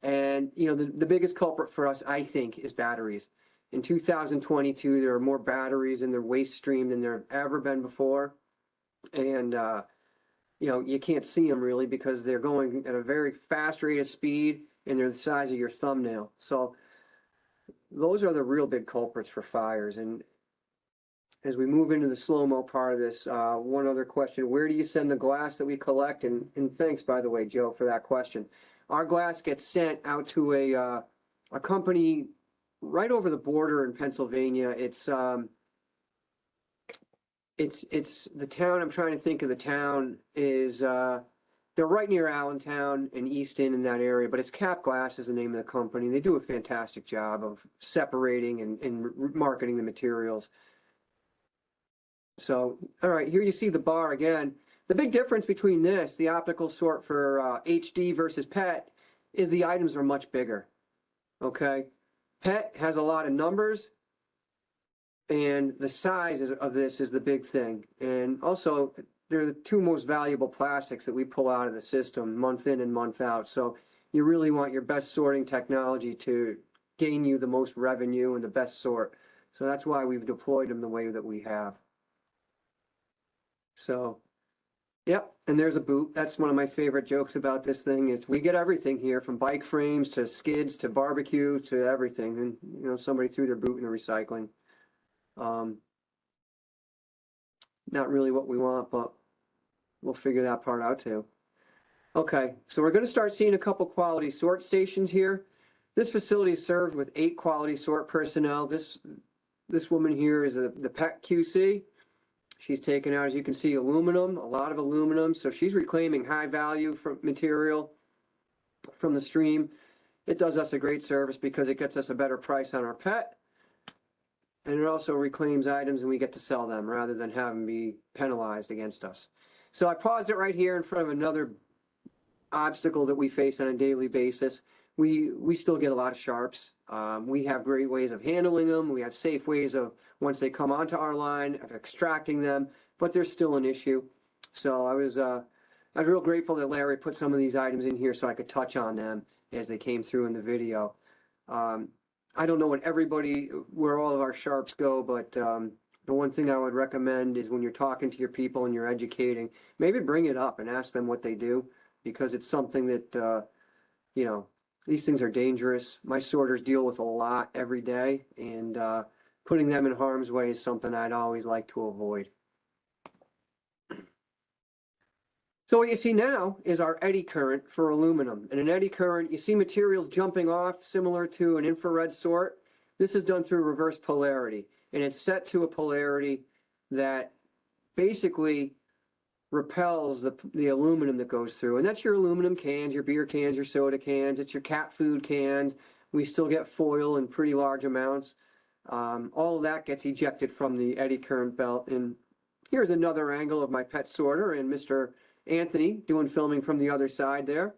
And, you know, the biggest culprit for us, I think, is batteries. In 2022, there are more batteries in their waste stream than there have ever been before. And, you know, you can't see them really because they're going at a very fast rate of speed and they're the size of your thumbnail. So those are the real big culprits for fires. And as we move into the slow-mo part of this, one other question: where do you send the glass that we collect? And thanks, by the way, Joe, for that question. Our glass gets sent out to a company right over the border in Pennsylvania. It's the town. I'm trying to think of the town. Is they're right near Allentown and Easton in that area, but it's Cap Glass is the name of the company. They do a fantastic job of separating and marketing the materials. So, all right, here you see the bar again. The big difference between this, the optical sort for HD versus PET, is the items are much bigger. Okay, PET has a lot of numbers, and the size of this is the big thing. And also, they're the two most valuable plastics that we pull out of the system month in and month out. So you really want your best sorting technology to gain you the most revenue and the best sort. So that's why we've deployed them the way that we have. So, yep, and there's a boot. That's one of my favorite jokes about this thing. It's we get everything here, from bike frames to skids to barbecue to everything. And, you know, somebody threw their boot in the recycling. Not really what we want, but we'll figure that part out too. Okay, so we're going to start seeing a couple quality sort stations here. This facility is served with 8 quality sort personnel. This woman here is the PET QC. She's taken out, as you can see, aluminum, a lot of aluminum. So she's reclaiming high value from material from the stream. It does us a great service because it gets us a better price on our PET. And it also reclaims items and we get to sell them rather than have them be penalized against us. So I paused it right here in front of another obstacle that we face on a daily basis. We still get a lot of sharps. We have great ways of handling them. We have safe ways of, once they come onto our line, of extracting them, but there's still an issue. So I was real grateful that Larry put some of these items in here so I could touch on them as they came through in the video. I don't know where all of our sharps go, but the one thing I would recommend is when you're talking to your people and you're educating, maybe bring it up and ask them what they do, because it's something that, you know, these things are dangerous. My sorters deal with a lot every day, and putting them in harm's way is something I'd always like to avoid. So what you see now is our eddy current for aluminum. In an eddy current, you see materials jumping off similar to an infrared sort. This is done through reverse polarity, and it's set to a polarity that basically repels the aluminum that goes through. And that's your aluminum cans, your beer cans, your soda cans, it's your cat food cans. We still get foil in pretty large amounts. All of that gets ejected from the eddy current belt. And here's another angle of my pet sorter and Mr. Anthony doing filming from the other side there.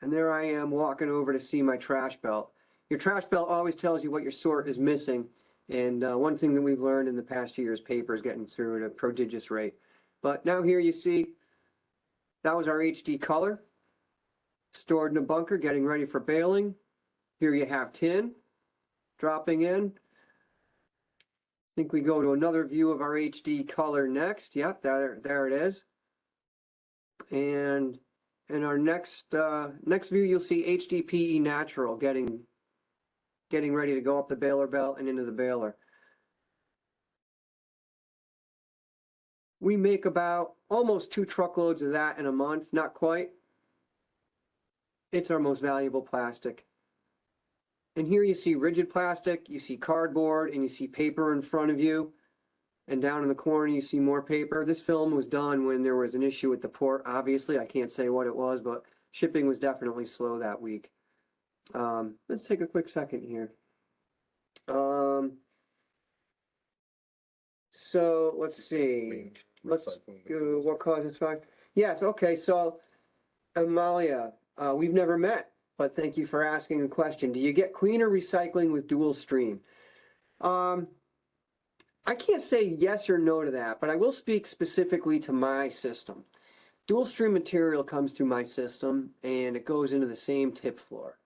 And there I am walking over to see my trash belt. Your trash belt always tells you what your sort is missing. And one thing that we've learned in the past year is paper is getting through at a prodigious rate. But now here you see, that was our HD color, stored in a bunker, getting ready for baling. Here you have tin dropping in. I think we go to another view of our HD color next. Yep, there it is. And in our next view, you'll see HDPE natural getting ready to go up the baler belt and into the baler. We make about almost 2 truckloads of that in a month, not quite. It's our most valuable plastic. And here you see rigid plastic, you see cardboard, and you see paper in front of you. And down in the corner, you see more paper. This film was done when there was an issue at the port. Obviously, I can't say what it was, but shipping was definitely slow that week. Let's take a quick second here. So let's see. Let's go, what causes fire? Yes, okay, so Amalia, we've never met, but thank you for asking a question. Do you get cleaner recycling with dual stream? I can't say yes or no to that, but I will speak specifically to my system. Dual stream material comes through my system and it goes into the same tip floor.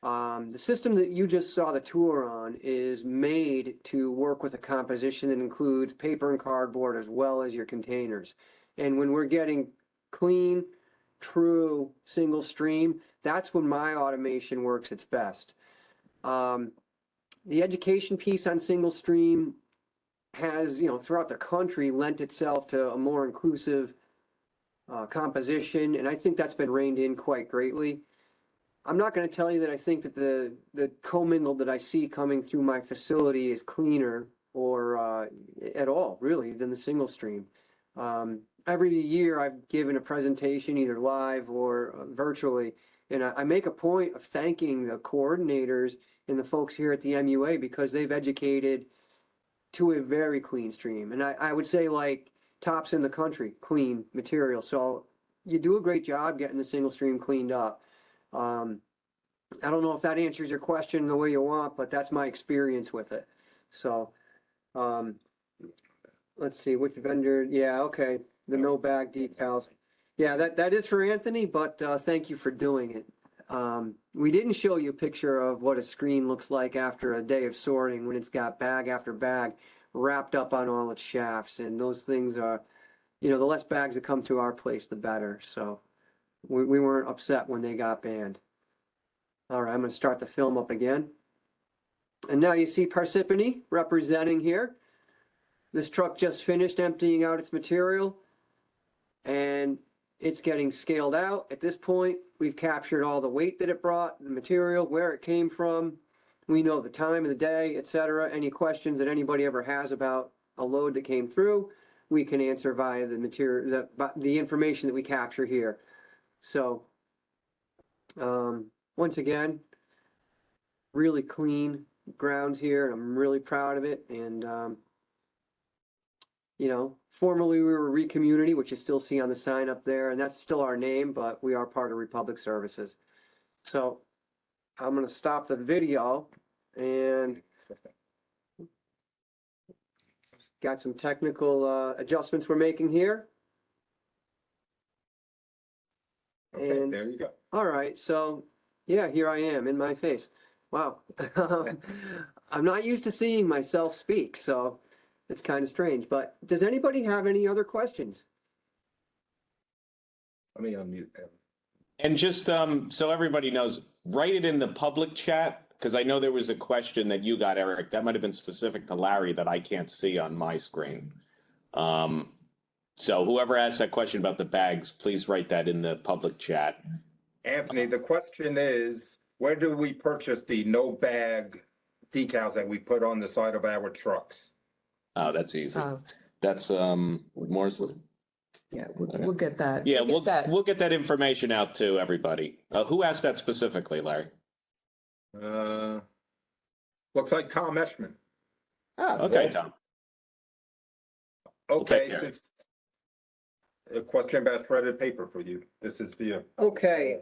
The system that you just saw the tour on is made to work with a composition that includes paper and cardboard as well as your containers. And when we're getting clean, true single stream, that's when my automation works its best. The education piece on single stream has, throughout the country lent itself to a more inclusive composition, and I think that's been reined in quite greatly. I'm not going to tell you that I think that the commingled that I see coming through my facility is cleaner or at all, really, than the single stream. Every year I've given a presentation either live or virtually, and I make a point of thanking the coordinators and the folks here at the MUA because they've educated to a very clean stream. And I would say like tops in the country, clean material. So you do a great job getting the single stream cleaned up. I don't know if that answers your question the way you want, but that's my experience with it. So let's see, which vendor, yeah, okay, the no bag decals. Yeah, that is for Anthony, but thank you for doing it. We didn't show you a picture of what a screen looks like after a day of sorting when it's got bag after bag wrapped up on all its shafts. And those things are, the less bags that come to our place, the better. So we weren't upset when they got banned. All right, I'm going to start the film up again. And now you see Parsippany representing here. This truck just finished emptying out its material and it's getting scaled out. At this point, we've captured all the weight that it brought, the material, where it came from. We know the time of the day, etc. Any questions that anybody ever has about a load that came through, we can answer via the material, the information that we capture here. So, once again, really clean grounds here. I'm really proud of it. And, formerly we were Recommunity, which you still see on the sign up there, and that's still our name, but we are part of Republic Services. So I'm going to stop the video and got some technical adjustments we're making here. Okay, And there you go. all right, so yeah, here I am in my face. Wow. I'm not used to seeing myself speak, so it's kind of strange. But does anybody have any other questions? Let me unmute them. And just so everybody knows, write it in the public chat, because I know there was a question that you got, Eric. That might have been specific to Larry that I can't see on my screen. So whoever asked that question about the bags, please write that in the public chat. Anthony, the question is, where do we purchase the no bag decals that we put on the side of our trucks? Oh, that's easy. That's Morsley. Yeah, we'll get that. Yeah, We'll get that. we'll get that information out to everybody. Who asked that specifically, Larry? Looks like Tom Eschman. Oh, Okay, Tom. Okay, Gary. since a question about shredded paper for you. This is for you. Okay.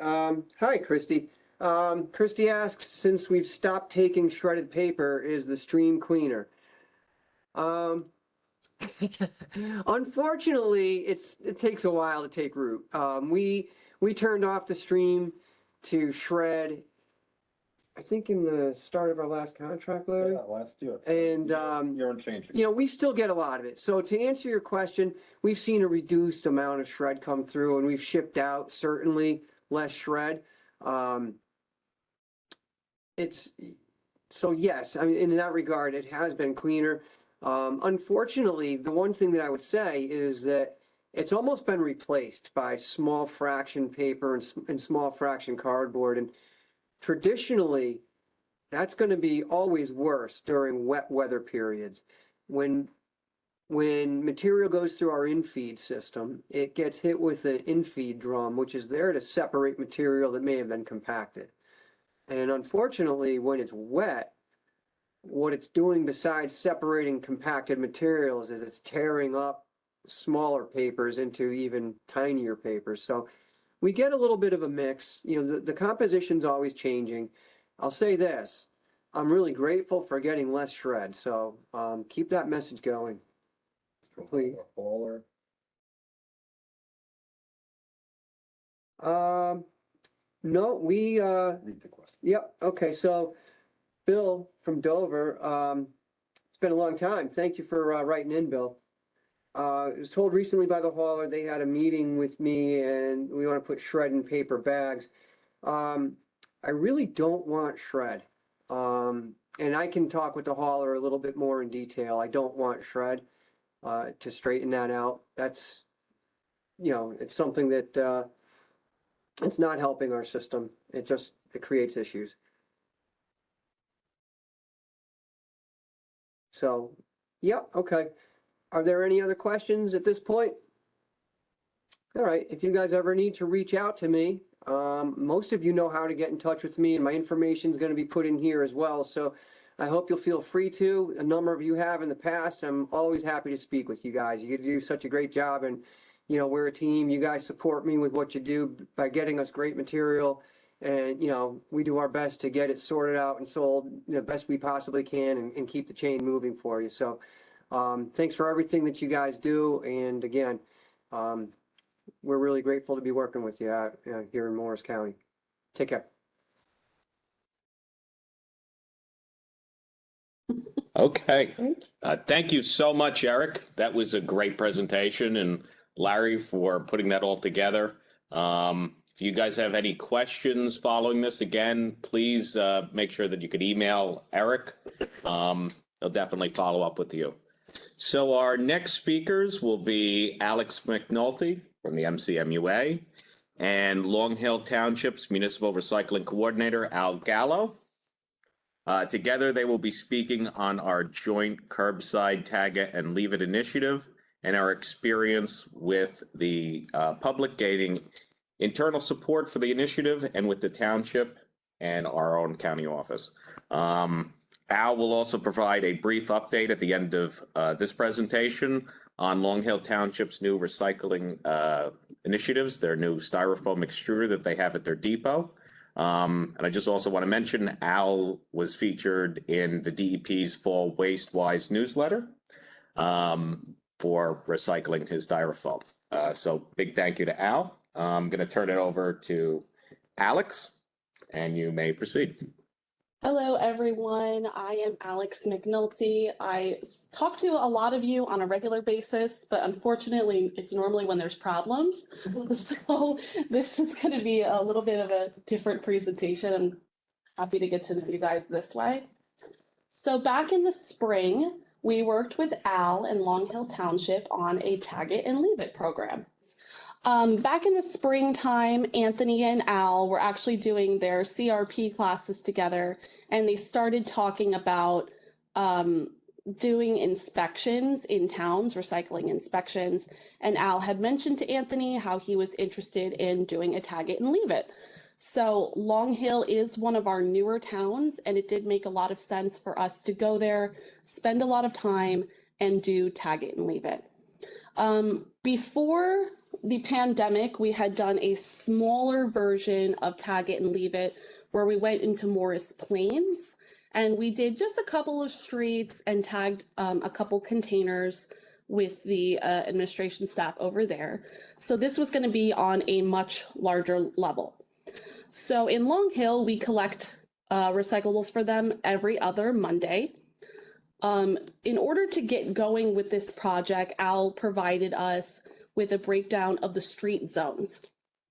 Hi, Christy. Christy asks, since we've stopped taking shredded paper, is the stream cleaner? Unfortunately, it takes a while to take root. We turned off the stream to shred, I think in the start of our last contract, Larry. Yeah, last year. And, You're unchanging. you know, we still get a lot of it. So to answer your question, we've seen a reduced amount of shred come through, and we've shipped out certainly less shred. So yes, I mean, in that regard, it has been cleaner. Unfortunately, the one thing that I would say is that it's almost been replaced by small fraction paper and small fraction cardboard. And traditionally, that's going to be always worse during wet weather periods. When material goes through our infeed system, it gets hit with an infeed drum, which is there to separate material that may have been compacted. And unfortunately, when it's wet, what it's doing besides separating compacted materials is it's tearing up smaller papers into even tinier papers. So we get a little bit of a mix. You know, the composition's always changing. I'll say this, I'm really grateful for getting less shred. So keep that message going. Please. No, Read the question. yep, okay, so Bill from Dover, it's been a long time. Thank you for writing in, Bill. I was told recently by the hauler, they had a meeting with me and we want to put shred in paper bags. I really don't want shred. And I can talk with the hauler a little bit more in detail. I don't want shred, to straighten that out. That's, you know, it's something that, it's not helping our system. It creates issues. So, yeah, okay. Are there any other questions at this point? All right, if you guys ever need to reach out to me, most of you know how to get in touch with me, and my information is going to be put in here as well. So I hope you'll feel free to. A number of you have in the past. I'm always happy to speak with you guys. You do such a great job, and you know, we're a team. You guys support me with what you do by getting us great material. And, you know, we do our best to get it sorted out and sold the best we possibly can and keep the chain moving for you. So thanks for everything that you guys do. And again, we're really grateful to be working with you out here in Morris County. Take care. Okay. Thank you so much, Eric. That was a great presentation, and Larry for putting that all together. If you guys have any questions following this, again, please make sure that you could email Eric. He'll definitely follow up with you. So our next speakers will be Alex McNulty from the MCMUA and Long Hill Township's Municipal Recycling Coordinator, Al Gallo. Together, they will be speaking on our joint curbside tag it and leave it initiative and our experience with the public gaining internal support for the initiative and with the township and our own county office. Al will also provide a brief update at the end of this presentation on Long Hill Township's new recycling initiatives, their new styrofoam extruder that they have at their depot. And I just also want to mention Al was featured in the DEP's Fall Waste Wise newsletter for recycling his styrofoam. So big thank you to Al. I'm going to turn it over to Alex, and you may proceed. Hello, everyone. I am Alex McNulty. I talk to a lot of you on a regular basis, but unfortunately, it's normally when there's problems. So this is going to be a little bit of a different presentation. I'm happy to get to know you guys this way. So back in the spring, we worked with Al in Long Hill Township on a Tag It and Leave It program. Back in the springtime, Anthony and Al were actually doing their CRP classes together, and they started talking about doing inspections in towns, recycling inspections. And Al had mentioned to Anthony how he was interested in doing a Tag It and Leave It. So Long Hill is one of our newer towns, and it did make a lot of sense for us to go there, spend a lot of time, and do Tag It and Leave It. Before the pandemic, we had done a smaller version of Tag It and Leave It where we went into Morris Plains and we did just a couple of streets and tagged a couple containers with the administration staff over there. So this was going to be on a much larger level. So in Long Hill, we collect recyclables for them every other Monday. In order to get going with this project, Al provided us with a breakdown of the street zones.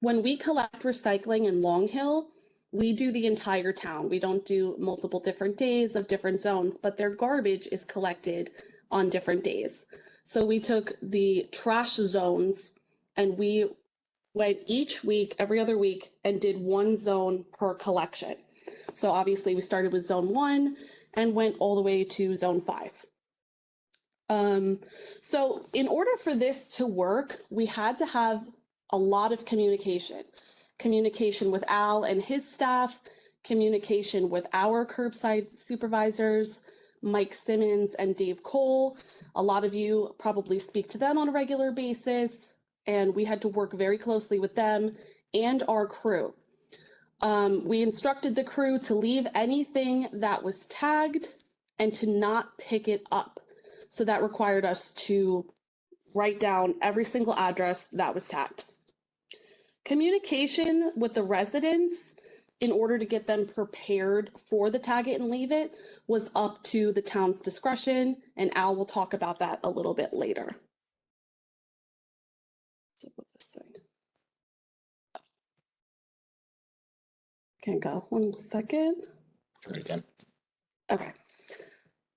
When we collect recycling in Long Hill, we do the entire town. We don't do multiple different days of different zones, but their garbage is collected on different days. So we took the trash zones and we went each week, every other week, and did one zone per collection. So obviously we started with zone 1 and went all the way to zone 5. So in order for this to work, we had to have a lot of communication with Al and his staff, communication with our curbside supervisors, Mike Simmons and Dave Cole. A lot of you probably speak to them on a regular basis, and we had to work very closely with them and our crew. We instructed the crew to leave anything that was tagged and to not pick it up. So that required us to write down every single address that was tagged. Communication with the residents in order to get them prepared for the tag it and leave it was up to the town's discretion, and Al will talk about that a little bit later. So with this thing. Can go 1 second. Try it again. Okay.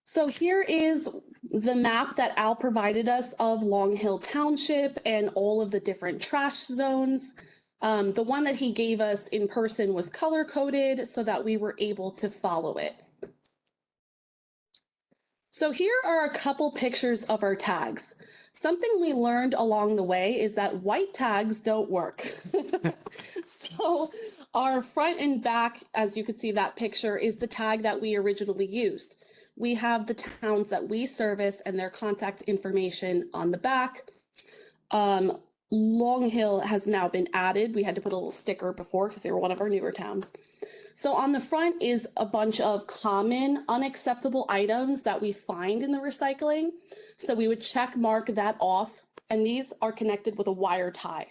So here is the map that Al provided us of Long Hill Township and all of the different trash zones. The one that he gave us in person was color coded so that we were able to follow it. So here are a couple pictures of our tags. Something we learned along the way is that white tags don't work. So our front and back, as you can see that picture, is the tag that we originally used. We have the towns that we service and their contact information on the back. Long Hill has now been added. We had to put a little sticker before because they were one of our newer towns. So on the front is a bunch of common unacceptable items that we find in the recycling. So we would check mark that off, and these are connected with a wire tie.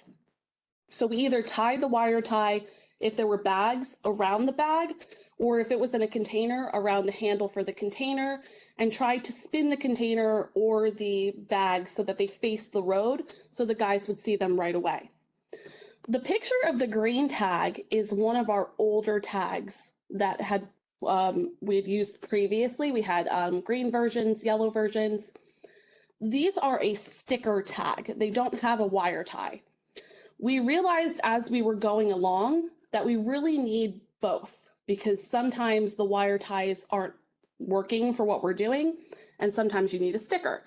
So we either tied the wire tie if there were bags around the bag, or if it was in a container around the handle for the container, and tried to spin the container or the bag so that they faced the road so the guys would see them right away. The picture of the green tag is one of our older tags that had we had used previously. We had green versions, yellow versions. These are a sticker tag. They don't have a wire tie. We realized as we were going along that we really need both, because sometimes the wire ties aren't working for what we're doing, and sometimes you need a sticker.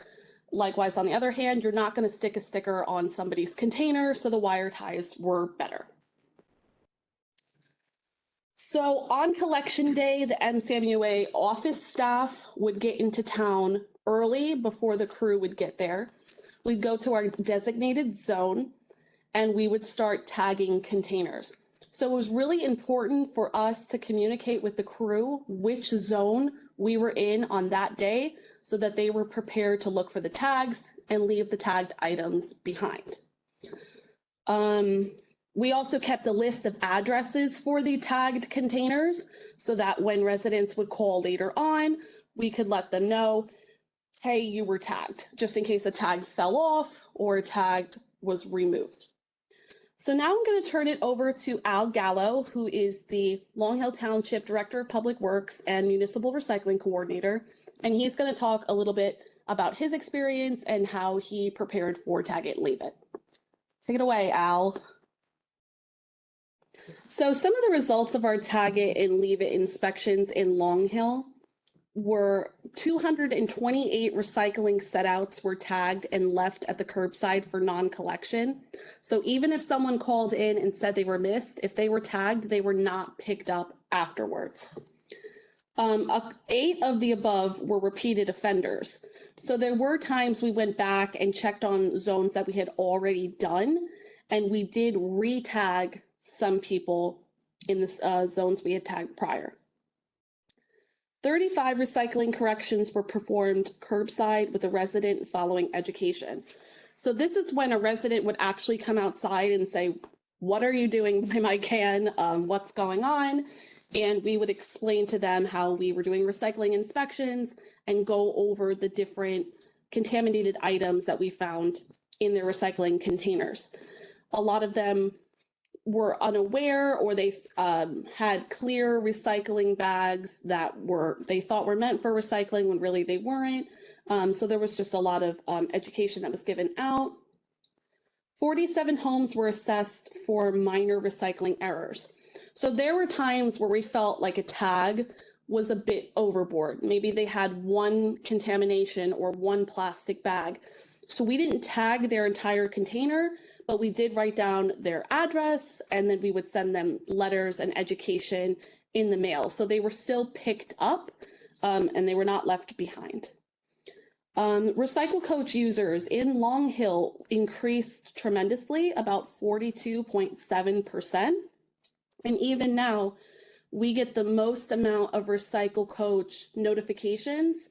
Likewise, on the other hand, you're not going to stick a sticker on somebody's container, so the wire ties were better. So on collection day, the MCMUA office staff would get into town early before the crew would get there. We'd go to our designated zone and we would start tagging containers. So it was really important for us to communicate with the crew which zone we were in on that day so that they were prepared to look for the tags and leave the tagged items behind. We also kept a list of addresses for the tagged containers so that when residents would call later on, we could let them know, hey, you were tagged, just in case a tag fell off or a tag was removed. So now I'm going to turn it over to Al Gallo, who is the Long Hill Township Director of Public Works and Municipal Recycling Coordinator, and he's going to talk a little bit about his experience and how he prepared for Tag It and Leave It. Take it away, Al. So some of the results of our Tag It and Leave It inspections in Long Hill were 228 recycling setouts were tagged and left at the curbside for non-collection. So even if someone called in and said they were missed, if they were tagged, they were not picked up afterwards. 8 of the above were repeated offenders. So there were times we went back and checked on zones that we had already done, and we did re-tag some people in the zones we had tagged prior. 35 recycling corrections were performed curbside with a resident following education. So this is when a resident would actually come outside and say, what are you doing by my can? What's going on? And we would explain to them how we were doing recycling inspections and go over the different contaminated items that we found in their recycling containers. A lot of them were unaware, or they had clear recycling bags that they thought were meant for recycling when really they weren't. So there was just a lot of education that was given out. 47 homes were assessed for minor recycling errors. So there were times where we felt like a tag was a bit overboard. Maybe they had one contamination or one plastic bag. So we didn't tag their entire container, but we did write down their address, and then we would send them letters and education in the mail. So they were still picked up, and they were not left behind. Recycle Coach users in Long Hill increased tremendously, about 42.7%. And even now, we get the most amount of Recycle Coach notifications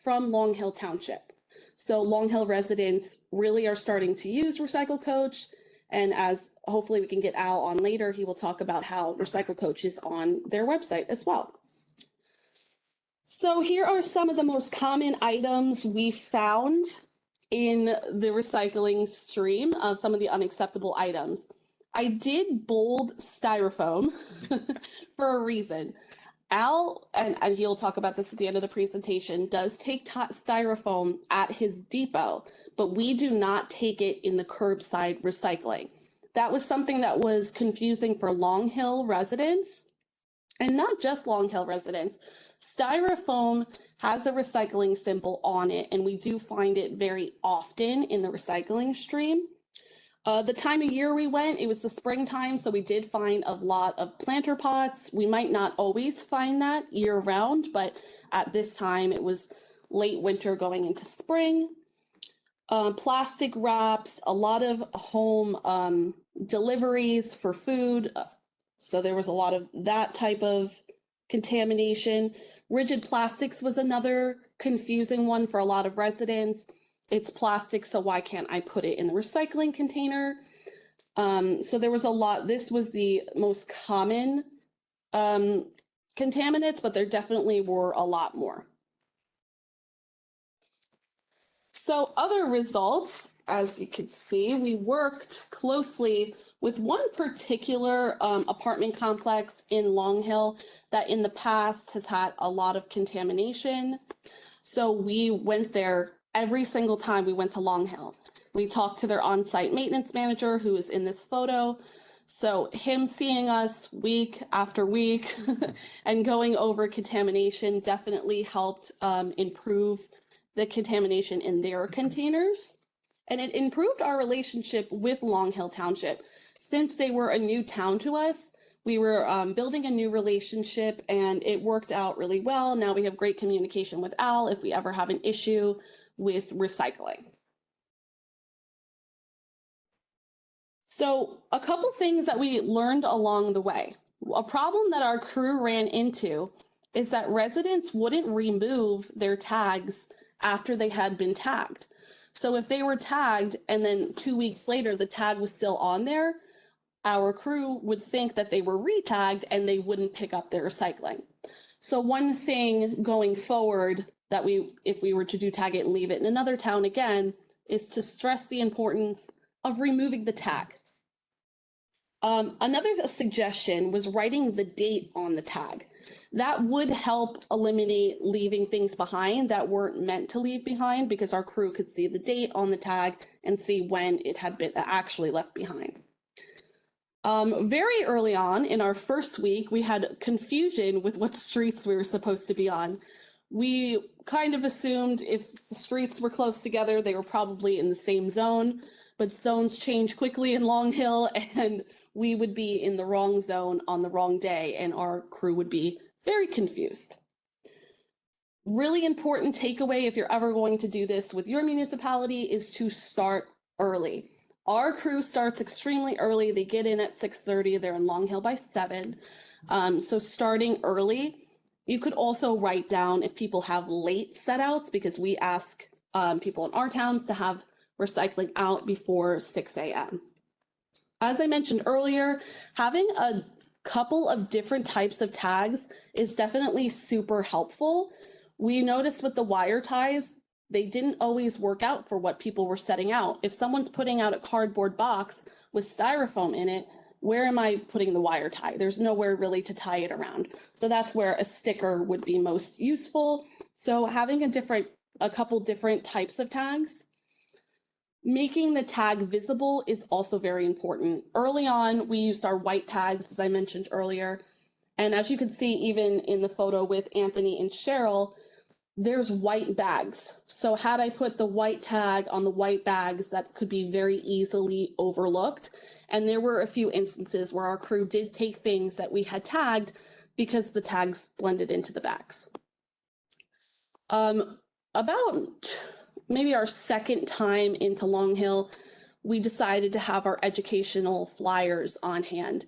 from Long Hill Township. So Long Hill residents really are starting to use Recycle Coach. And as hopefully we can get Al on later, he will talk about how Recycle Coach is on their website as well. So here are some of the most common items we found in the recycling stream, some of the unacceptable items. I did bold styrofoam for a reason. Al, and he'll talk about this at the end of the presentation, does take styrofoam at his depot, but we do not take it in the curbside recycling. That was something that was confusing for Long Hill residents, and not just Long Hill residents. Styrofoam has a recycling symbol on it, and we do find it very often in the recycling stream. The time of year we went, it was the springtime, so we did find a lot of planter pots. We might not always find that year round, but at this time it was late winter going into spring. Plastic wraps, a lot of home deliveries for food. So there was a lot of that type of contamination. Rigid plastics was another confusing one for a lot of residents. It's plastic, so why can't I put it in the recycling container? So there was a lot. This was the most common contaminants, but there definitely were a lot more. So other results, as you can see, we worked closely with one particular apartment complex in Long Hill that in the past has had a lot of contamination. So we went there every single time we went to Long Hill. We talked to their on-site maintenance manager, who is in this photo. So him seeing us week after week and going over contamination definitely helped improve the contamination in their containers. And it improved our relationship with Long Hill Township. Since they were a new town to us, we were building a new relationship, and it worked out really well. Now we have great communication with Al if we ever have an issue with recycling. So a couple things that we learned along the way. A problem that our crew ran into is that residents wouldn't remove their tags after they had been tagged. So if they were tagged and then 2 weeks later the tag was still on there, our crew would think that they were re-tagged and they wouldn't pick up their recycling. So one thing going forward that if we were to do tag it and leave it in another town again, is to stress the importance of removing the tag. Another suggestion was writing the date on the tag. That would help eliminate leaving things behind that weren't meant to leave behind, because our crew could see the date on the tag and see when it had been actually left behind. Very early on in our first week, we had confusion with what streets we were supposed to be on. We kind of assumed if the streets were close together, they were probably in the same zone, but zones change quickly in Long Hill, and we would be in the wrong zone on the wrong day, and our crew would be very confused. Really important takeaway if you're ever going to do this with your municipality is to start early. Our crew starts extremely early. They get in at 6:30. They're in Long Hill by 7. So starting early, you could also write down if people have late setouts, because we ask people in our towns to have recycling out before 6 a.m. As I mentioned earlier, having a couple of different types of tags is definitely super helpful. We noticed with the wire ties, they didn't always work out for what people were setting out. If someone's putting out a cardboard box with styrofoam in it, where am I putting the wire tie? There's nowhere really to tie it around. So that's where a sticker would be most useful. So having a couple different types of tags. Making the tag visible is also very important. Early on, we used our white tags, as I mentioned earlier. And as you can see, even in the photo with Anthony and Cheryl, there's white bags. So had I put the white tag on the white bags, that could be very easily overlooked. And there were a few instances where our crew did take things that we had tagged because the tags blended into the bags. About maybe our second time into Long Hill, we decided to have our educational flyers on hand.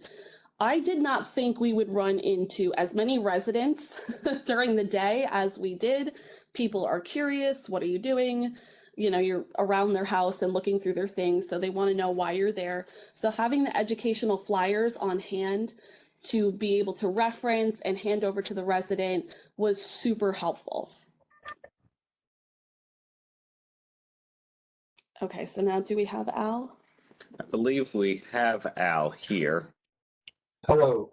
I did not think we would run into as many residents during the day as we did. People are curious, what are you doing? You know, you're around their house and looking through their things, so they want to know why you're there. So having the educational flyers on hand to be able to reference and hand over to the resident was super helpful. Okay, so now do we have Al? I believe we have Al here. Hello.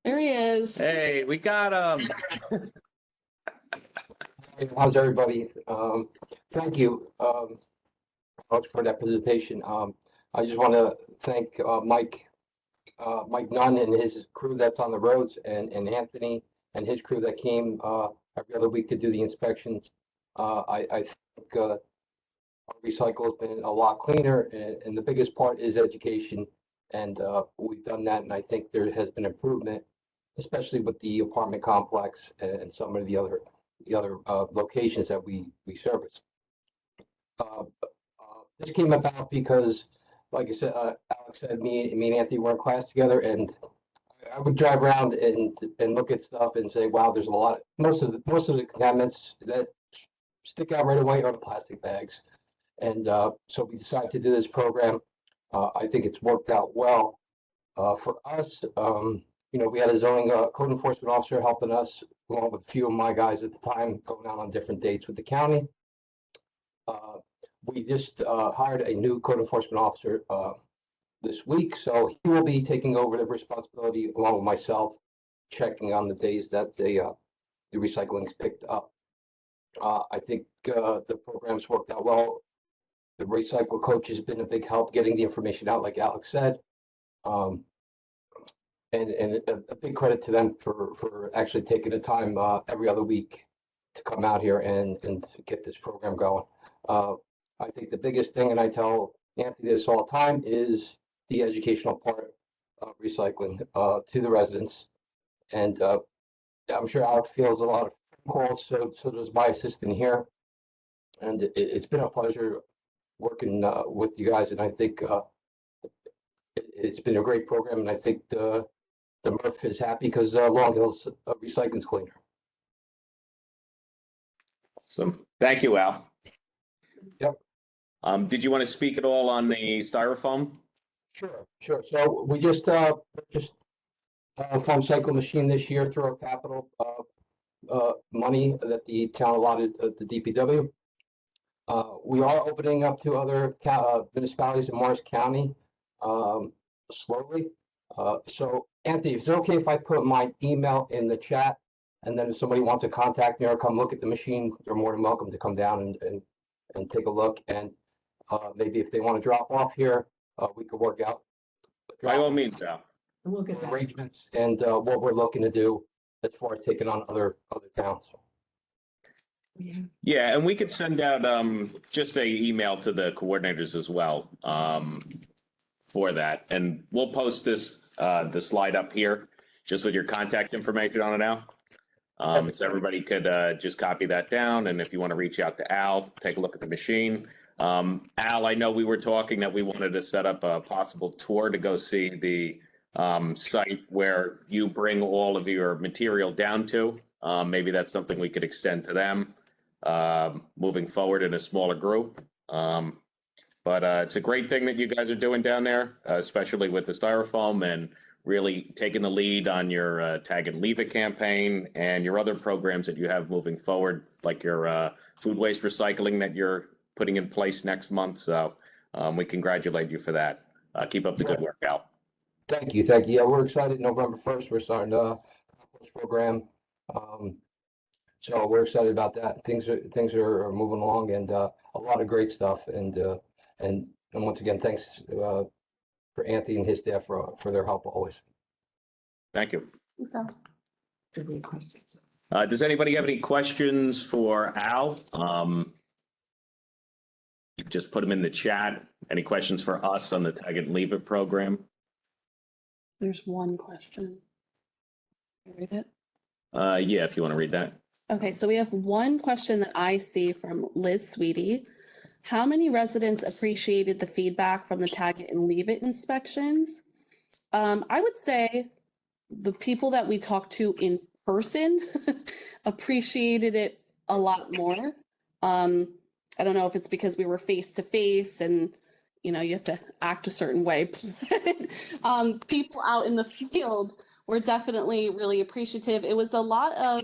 There he is. Hey, we got How's everybody? Thank you, folks, for that presentation. I just want to thank Mike Nunn and his crew that's on the roads, and Anthony and his crew that came every other week to do the inspections. I think our recycle has been a lot cleaner, and the biggest part is education. And we've done that, and I think there has been improvement, especially with the apartment complex and some of the other locations that we service. This came about because, like I said, Alex said, me and Anthony were in class together, and I would drive around and look at stuff and say, wow, there's a lot. Most of the contaminants that stick out right away are the plastic bags, and so we decided to do this program. I think it's worked out well for us. You know, we had a zoning code enforcement officer helping us, along with a few of my guys at the time, going out on different dates with the county. We just hired a new code enforcement officer this week, so he will be taking over the responsibility along with myself, checking on the days that the recycling's picked up. I think the program's worked out well. The recycle coach has been a big help getting the information out, like Alex said. And a big credit to them for actually taking the time every other week to come out here and get this program going. I think the biggest thing, and I tell Anthony this all the time, is the educational part of recycling to the residents. And I'm sure Alex feels a lot of calls, so does my assistant here. And it's been a pleasure working with you guys, and I think it's been a great program, and I think the MRF is happy because Long Hill's recycling's cleaner. awesome. Thank you, Al. Yep. Did you want to speak at all on the styrofoam? Sure. So we just purchased a foam cycle machine this year through our capital money that the town allotted the DPW. We are opening up to other municipalities in Morris County slowly. So Anthony, is it okay if I put my email in the chat, and then if somebody wants to contact me or come look at the machine, they're more than welcome to come down and take a look. And maybe if they want to drop off here, we could work out By all means, Al. And we'll get that. arrangements and what we're looking to do as far as taking on other towns. Yeah, and we could send out just a email to the coordinators as well for that, and we'll post this the slide up here just with your contact information on it now. So everybody could just copy that down, and if you want to reach out to Al, take a look at the machine, Al, I know we were talking that we wanted to set up a possible tour to go see the site where you bring all of your material down to. Maybe that's something we could extend to them moving forward in a smaller group. But it's a great thing that you guys are doing down there, especially with the styrofoam and really taking the lead on your Tag and Leave It campaign and your other programs that you have moving forward, like your food waste recycling that you're putting in place next month. So we congratulate you for that. Keep up the good work, Al. Thank you, thank you. Yeah, we're excited. November 1st, we're starting the compost program. So we're excited about that. Things are moving along, and a lot of great stuff. And once again, thanks for Anthony and his staff for their help always. Thank you. So, Any questions? Does anybody have any questions for Al? You can just put them in the chat. Any questions for us on the Tag and Leave It program? there's one question. Can you read it? Yeah, if you want to read that. Okay, so we have one question that I see from Liz Sweetie. How many residents appreciated the feedback from the Tag It and Leave It inspections? I would say the people that we talked to in person appreciated it a lot more. I don't know if it's because we were face to face and you have to act a certain way. But, people out in the field were definitely really appreciative. It was a lot of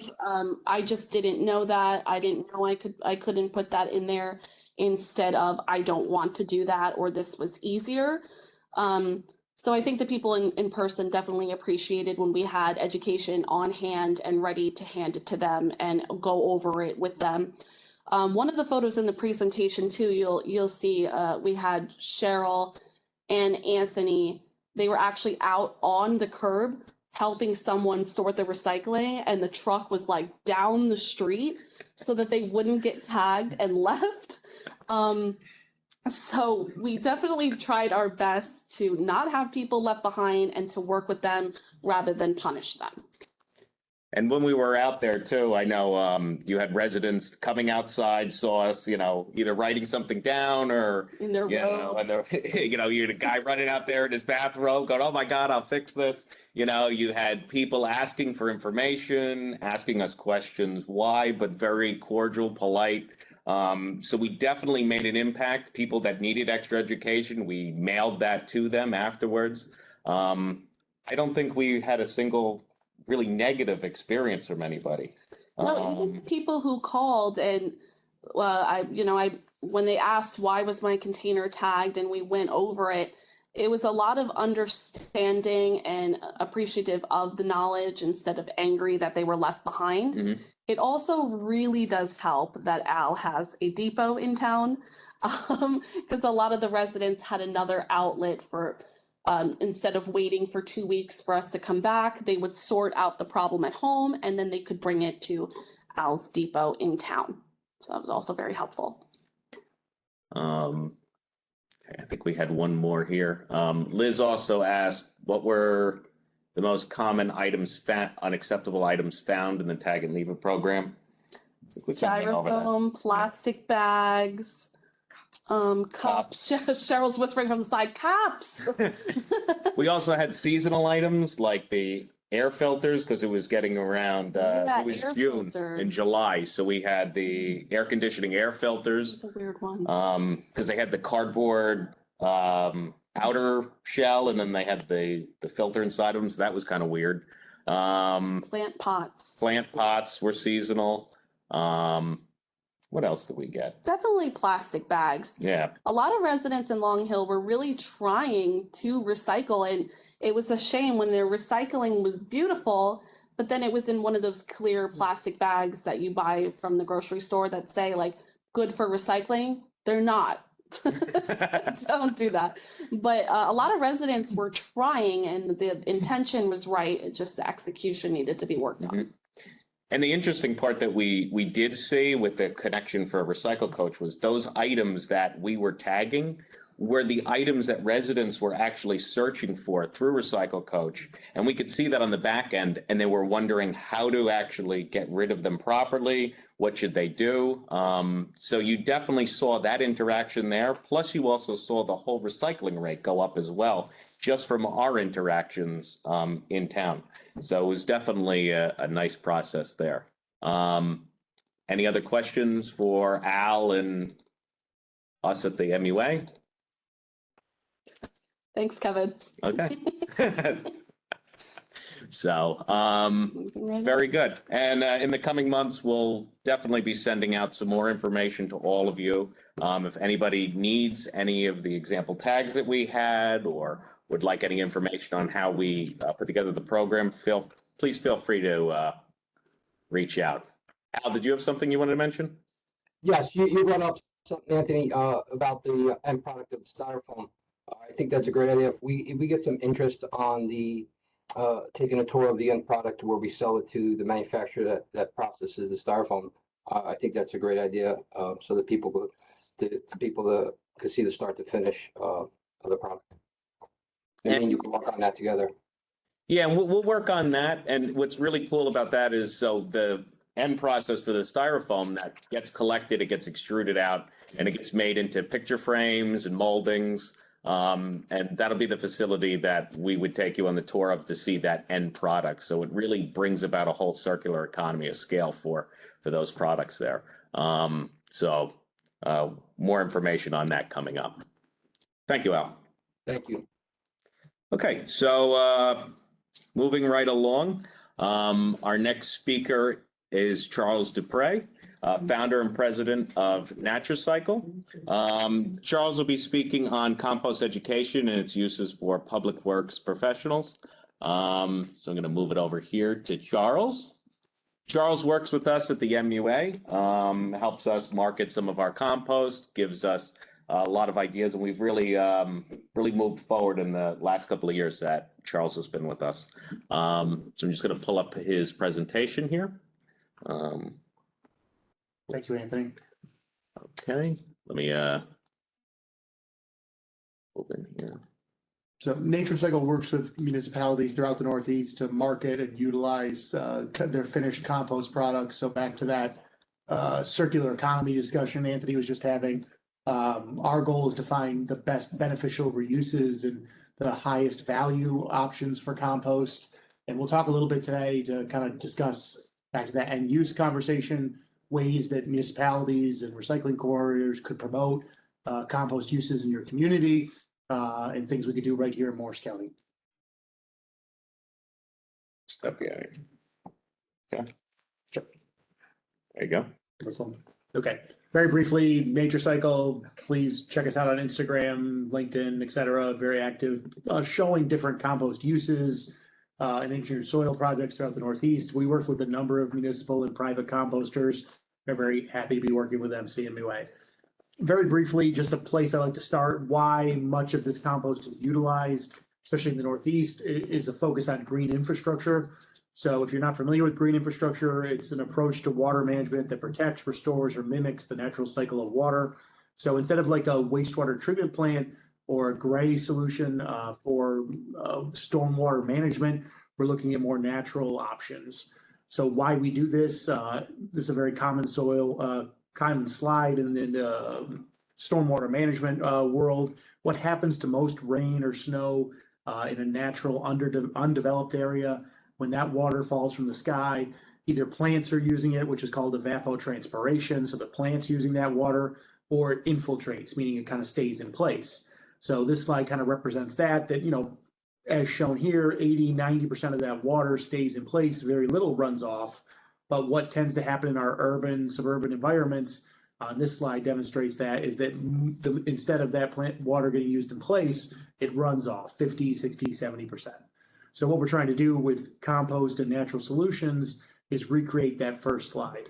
I just didn't know that. I didn't know I couldn't put that in there, instead of I don't want to do that, or this was easier. So I think the people in person definitely appreciated when we had education on hand and ready to hand it to them and go over it with them. One of the photos in the presentation too, you'll see we had Cheryl and Anthony. They were actually out on the curb helping someone sort the recycling, and the truck was like down the street so that they wouldn't get tagged and left. So we definitely tried our best to not have people left behind and to work with them rather than punish them. And when we were out there too, I know you had residents coming outside, saw us, either writing something down or, In their robes. you had a guy running out there in his bathrobe going, oh my God, I'll fix this. You had people asking for information, asking us questions, why, but very cordial, polite. So we definitely made an impact. People that needed extra education, we mailed that to them afterwards. I don't think we had a single really negative experience from anybody. No, even people who called and when they asked why was my container tagged and we went over it, it was a lot of understanding and appreciative of the knowledge instead of angry that they were left behind. Mhm. It also really does help that Al has a depot in town, because a lot of the residents had another outlet for instead of waiting for 2 weeks for us to come back, they would sort out the problem at home and then they could bring it to Al's depot in town. So that was also very helpful. I think we had one more here. Liz also asked, what were the most common unacceptable items found in the Tag and Leave It program? Styrofoam, plastic bags, cups. Cheryl's whispering from the side, cups. We also had seasonal items like the air filters, because it was getting around, it was June and July. So we had the air conditioning air filters. It's a weird one. Because they had the cardboard outer shell and then they had the filter inside of them. So that was kind of weird. Plant pots. Plant pots were seasonal. What else did we get? Definitely plastic bags. Yeah. A lot of residents in Long Hill were really trying to recycle, and it was a shame when their recycling was beautiful, but then it was in one of those clear plastic bags that you buy from the grocery store that say like good for recycling. They're not. Don't do that. But a lot of residents were trying and the intention was right. Just the execution needed to be worked on. And the interesting part that we did see with the connection for a recycle coach was those items that we were tagging were the items that residents were actually searching for through Recycle Coach. And we could see that on the back end, and they were wondering how to actually get rid of them properly. What should they do? So you definitely saw that interaction there. Plus, you also saw the whole recycling rate go up as well, just from our interactions in town. So it was definitely a nice process there. Any other questions for Al and us at the MUA? Thanks, Kevin. Okay. So, very good. And in the coming months, we'll definitely be sending out some more information to all of you. If anybody needs any of the example tags that we had or would like any information on how we put together the program, please feel free to reach out. Al, did you have something you wanted to mention? Yes, you brought up something, Anthony, about the end product of the styrofoam. I think that's a great idea. If we get some interest on the taking a tour of the end product where we sell it to the manufacturer that processes the styrofoam, I think that's a great idea. So that people could see the start to finish of the product. And then you can work on that together. Yeah, and we'll work on that. And what's really cool about that is, so the end process for the styrofoam that gets collected, it gets extruded out, and it gets made into picture frames and moldings. And that'll be the facility that we would take you on the tour of to see that end product. So it really brings about a whole circular economy of scale for those products there. So more information on that coming up. Thank you, Al. Thank you. Okay, so moving right along, our next speaker is Charles Dupre, founder and president of Naturcycle. Charles will be speaking on compost education and its uses for public works professionals. So I'm going to move it over here to Charles. Charles works with us at the MUA, helps us market some of our compost, gives us a lot of ideas, and we've really moved forward in the last couple of years that Charles has been with us. So I'm just going to pull up his presentation here. Thank you, Anthony. Okay, let me open here. So Naturcycle works with municipalities throughout the Northeast to market and utilize their finished compost products. So back to that circular economy discussion Anthony was just having. Our goal is to find the best beneficial reuses and the highest value options for compost. And we'll talk a little bit today to kind of discuss back to that end use conversation, ways that municipalities and recycling corridors could promote compost uses in your community, and things we could do right here in Morris County. Step behind. Okay. Sure. There you go. This one. Okay. Very briefly, Naturcycle, please check us out on Instagram, LinkedIn, etc. Very active, showing different compost uses and engineered soil projects throughout the Northeast. We work with a number of municipal and private composters. We're very happy to be working with MCMUA. Very briefly, just a place I like to start, why much of this compost is utilized, especially in the Northeast, is a focus on green infrastructure. So if you're not familiar with green infrastructure, it's an approach to water management that protects, restores, or mimics the natural cycle of water. So instead of like a wastewater treatment plant or a gray solution for stormwater management, we're looking at more natural options. So why we do this, this is a very common common slide in the stormwater management world. What happens to most rain or snow in a natural undeveloped area? When that water falls from the sky, either plants are using it, which is called evapotranspiration, so the plant's using that water, or it infiltrates, meaning it kind of stays in place. So this slide kind of represents that, you know, as shown here, 80–90% of that water stays in place, very little runs off. But what tends to happen in our urban, suburban environments, on this slide demonstrates that, is that instead of that plant water getting used in place, it runs off 50, 60, 70%. So what we're trying to do with compost and natural solutions is recreate that first slide.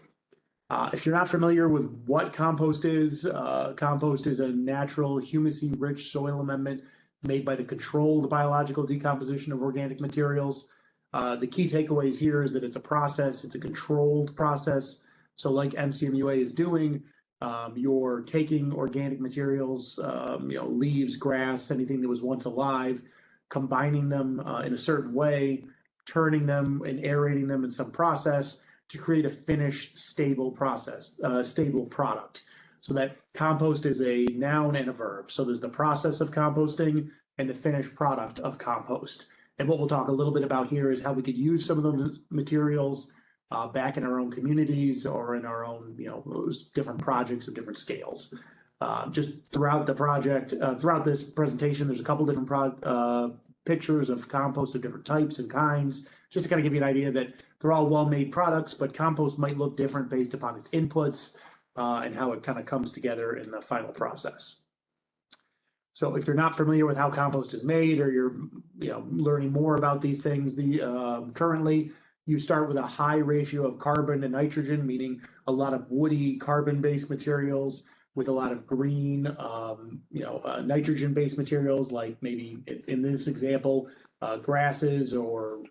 If you're not familiar with what compost is a natural humusy-rich soil amendment made by the controlled biological decomposition of organic materials. The key takeaways here is that it's a process, it's a controlled process. So like MCMUA is doing, You're taking organic materials, leaves, grass, anything that was once alive, combining them in a certain way, turning them and aerating them in some process to create a finished, stable stable product. So that compost is a noun and a verb. So there's the process of composting and the finished product of compost. And what we'll talk a little bit about here is how we could use some of those materials back in our own communities or in our own, those different projects of different scales. Just throughout the project, throughout this presentation, there's a couple different pictures of compost of different types and kinds, just to kind of give you an idea that they're all well-made products, but compost might look different based upon its inputs and how it kind of comes together in the final process. So if you're not familiar with how compost is made, or you're learning more about these things, currently you start with a high ratio of carbon to nitrogen, meaning a lot of woody carbon-based materials with a lot of green, nitrogen-based materials, like maybe in this example, grasses or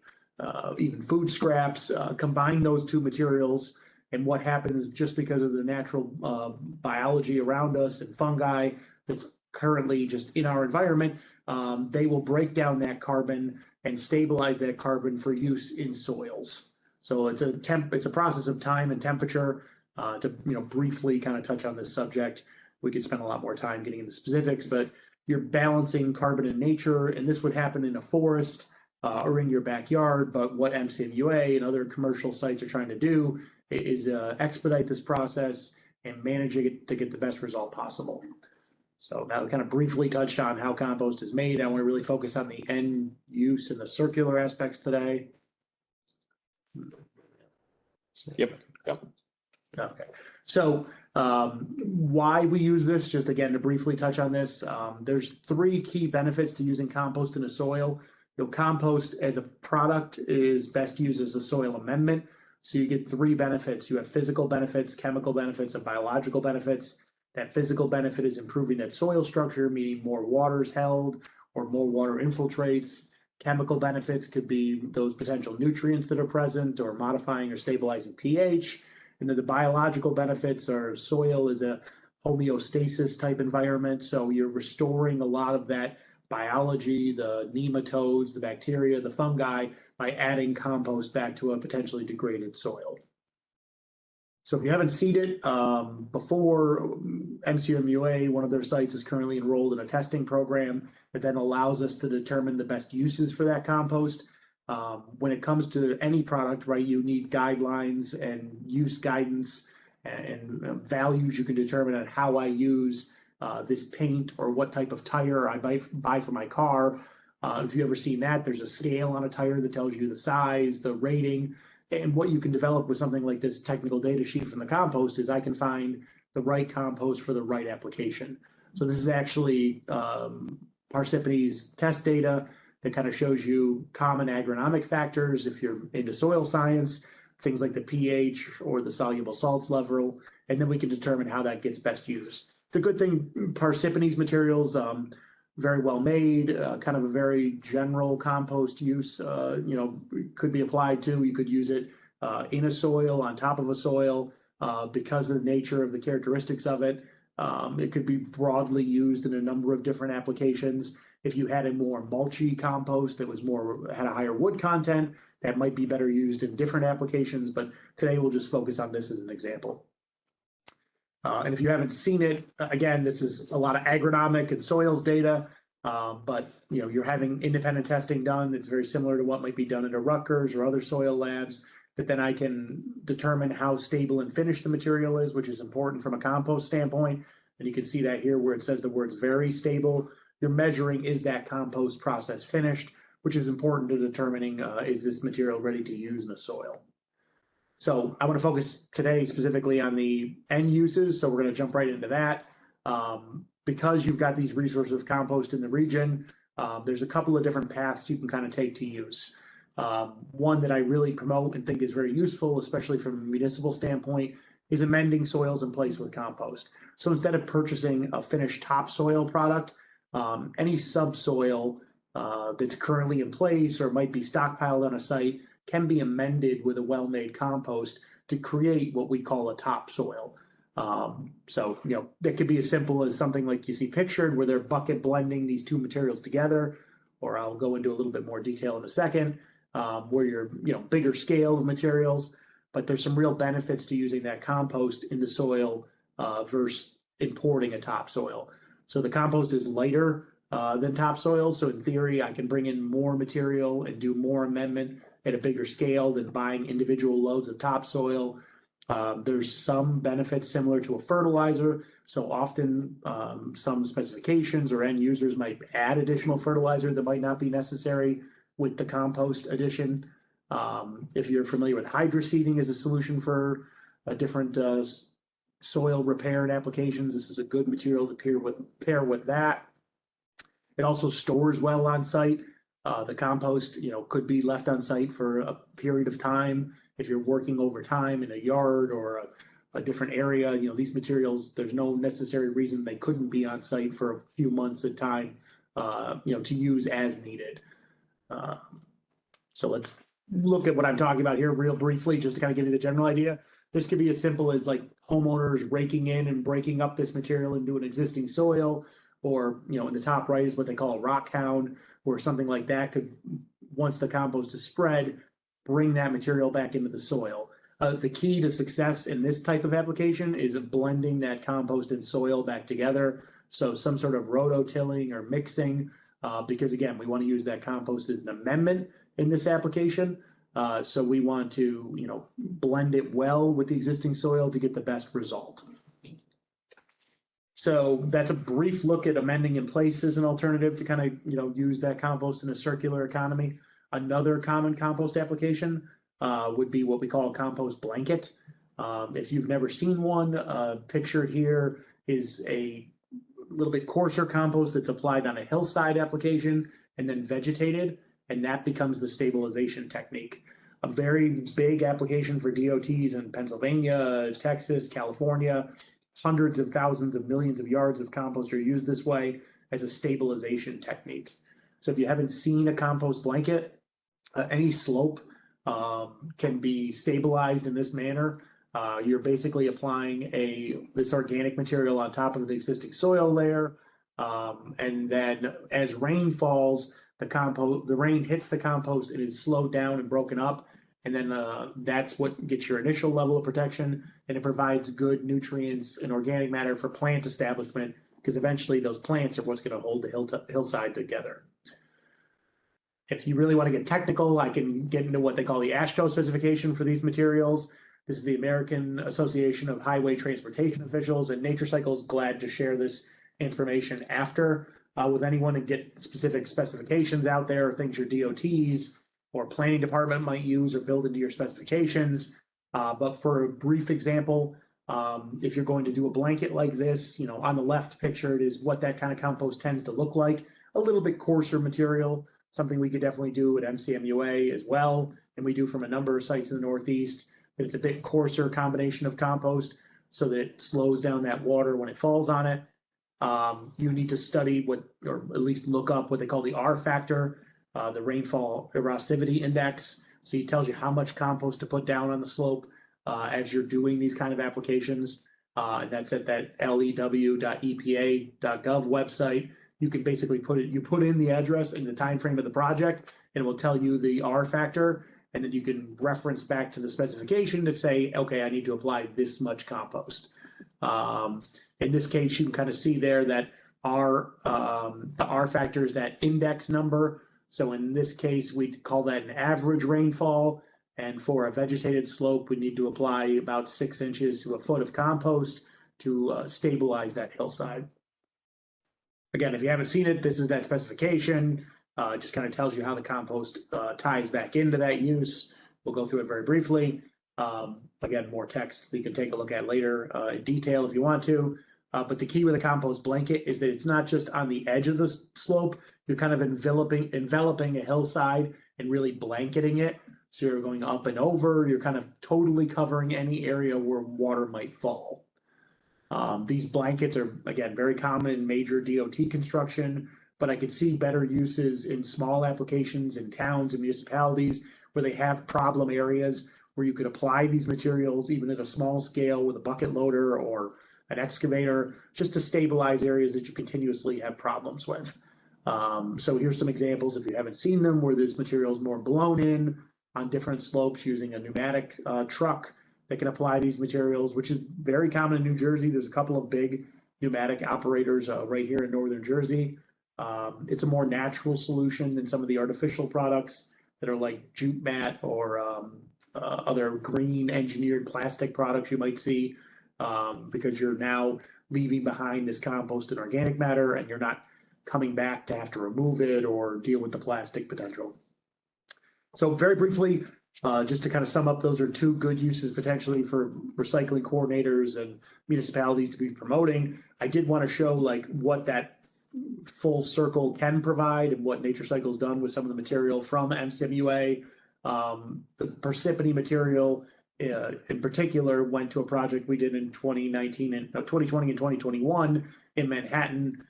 even food scraps. Combine those two materials, and what happens, just because of the natural biology around us and fungi that's currently just in our environment, they will break down that carbon and stabilize that carbon for use in soils. So it's a process of time and temperature. To briefly kind of touch on this subject, we could spend a lot more time getting into specifics, but you're balancing carbon in nature, and this would happen in a forest or in your backyard. But what MCMUA and other commercial sites are trying to do is expedite this process and manage it to get the best result possible. So now we kind of briefly touched on how compost is made. I want to really focus on the end use and the circular aspects today. Yep. Okay. So why we use this, just again to briefly touch on this, there's 3 key benefits to using compost in a soil. Compost as a product is best used as a soil amendment. So you get 3 benefits. You have physical benefits, chemical benefits, and biological benefits. That physical benefit is improving that soil structure, meaning more water is held or more water infiltrates. Chemical benefits could be those potential nutrients that are present or modifying or stabilizing pH. And then the biological benefits are soil is a homeostasis type environment. So you're restoring a lot of that biology, the nematodes, the bacteria, the fungi, by adding compost back to a potentially degraded soil. So if you haven't seen it before, MCMUA, one of their sites, is currently enrolled in a testing program that then allows us to determine the best uses for that compost. When it comes to any product, right, you need guidelines and use guidance and values you can determine on how I use this paint or what type of tire I buy for my car. If you've ever seen that, there's a scale on a tire that tells you the size, the rating. And what you can develop with something like this technical data sheet from the compost is I can find the right compost for the right application. So this is actually Parsippany's test data that kind of shows you common agronomic factors if you're into soil science, things like the pH or the soluble salts level, and then we can determine how that gets best used. The good thing, Parsippany's materials, very well made, kind of a very general compost use, could be applied to. You could use it in a soil, on top of a soil, because of the nature of the characteristics of it. It could be broadly used in a number of different applications. If you had a more mulchy compost that was had a higher wood content, that might be better used in different applications, but today we'll just focus on this as an example. And if you haven't seen it, again, this is a lot of agronomic and soils data, but you're having independent testing done that's very similar to what might be done at a Rutgers or other soil labs, that then I can determine how stable and finished the material is, which is important from a compost standpoint. And you can see that here where it says the words very stable. You're measuring, is that compost process finished, which is important to determining, is this material ready to use in a soil. So I want to focus today specifically on the end uses. So we're going to jump right into that. Because you've got these resources of compost in the region, there's a couple of different paths you can kind of take to use. One that I really promote and think is very useful, especially from a municipal standpoint, is amending soils in place with compost. So instead of purchasing a finished topsoil product, any subsoil that's currently in place or might be stockpiled on a site can be amended with a well-made compost to create what we call a topsoil. So, that could be as simple as something like you see pictured where they're bucket blending these two materials together, or I'll go into a little bit more detail in a second, where you're, bigger scale of materials, but there's some real benefits to using that compost in the soil versus importing a topsoil. So the compost is lighter than topsoil. So in theory, I can bring in more material and do more amendment at a bigger scale than buying individual loads of topsoil. There's some benefits similar to a fertilizer. So often some specifications or end users might add additional fertilizer that might not be necessary with the compost addition. If you're familiar with hydroseeding as a solution for different soil repair and applications, this is a good material to pair with that. It also stores well on site. The compost, could be left on site for a period of time. If you're working overtime in a yard or a different area, these materials, there's no necessary reason they couldn't be on site for a few months at a time, to use as needed. So let's look at what I'm talking about here real briefly, just to kind of give you the general idea. This could be as simple as like homeowners raking in and breaking up this material into an existing soil, or, in the top right is what they call a rock hound, or something like that could, once the compost is spread, bring that material back into the soil. The key to success in this type of application is blending that compost and soil back together. So some sort of rototilling or mixing, because again, we want to use that compost as an amendment in this application. So we want to, blend it well with the existing soil to get the best result. So that's a brief look at amending in place as an alternative to kind of, use that compost in a circular economy. Another common compost application would be what we call a compost blanket. If you've never seen one, pictured here is a little bit coarser compost that's applied on a hillside application and then vegetated, and that becomes the stabilization technique. A very big application for DOTs in Pennsylvania, Texas, California. Hundreds of thousands of millions of yards of compost are used this way as a stabilization technique. So if you haven't seen a compost blanket, any slope can be stabilized in this manner. You're basically applying this organic material on top of the existing soil layer, and then as rain falls, the rain hits the compost and is slowed down and broken up. And then that's what gets your initial level of protection, and it provides good nutrients and organic matter for plant establishment, because eventually those plants are what's going to hold the hillside together. If you really want to get technical, I can get into what they call the AASHTO specification for these materials. This is the American Association of Highway Transportation Officials, and Naturcycle is glad to share this information after with anyone and get specific specifications out there, things your DOTs or planning department might use or build into your specifications. But for a brief example, if you're going to do a blanket like this, on the left pictured is what that kind of compost tends to look like. A little bit coarser material, something we could definitely do at MCMUA as well. And we do from a number of sites in the Northeast. It's a bit coarser combination of compost so that it slows down that water when it falls on it. You need to study or at least look up what they call the R factor, the rainfall erosivity index. So it tells you how much compost to put down on the slope as you're doing these kind of applications. That's at that lew.epa.gov website. You can basically put in the address and the time frame of the project, and it will tell you the R factor, and then you can reference back to the specification to say, okay, I need to apply this much compost. In this case, you can kind of see there that the R factor is that index number. So in this case, we'd call that an average rainfall. And for a vegetated slope, we need to apply about 6 inches to a foot of compost to stabilize that hillside. Again, if you haven't seen it, this is that specification. It just kind of tells you how the compost ties back into that use. We'll go through it very briefly. Again, more text that you can take a look at later in detail if you want to. But the key with a compost blanket is that it's not just on the edge of the slope. You're kind of enveloping a hillside and really blanketing it. So you're going up and over. You're kind of totally covering any area where water might fall. These blankets are, again, very common in major DOT construction, but I could see better uses in small applications in towns and municipalities where they have problem areas where you could apply these materials even at a small scale with a bucket loader or an excavator, just to stabilize areas that you continuously have problems with. So here's some examples, if you haven't seen them, where this material is more blown in on different slopes using a pneumatic truck that can apply these materials, which is very common in New Jersey. There's a couple of big pneumatic operators right here in northern Jersey. It's a more natural solution than some of the artificial products that are like jute mat or other green engineered plastic products you might see, because you're now leaving behind this compost and organic matter, and you're not coming back to have to remove it or deal with the plastic potential. So very briefly, just to kind of sum up, those are two good uses potentially for recycling coordinators and municipalities to be promoting. I did want to show like what that full circle can provide and what Naturcycle's done with some of the material from MCWA. The Persephone material in particular went to a project we did in 2019 and 2020 and 2021 in Manhattan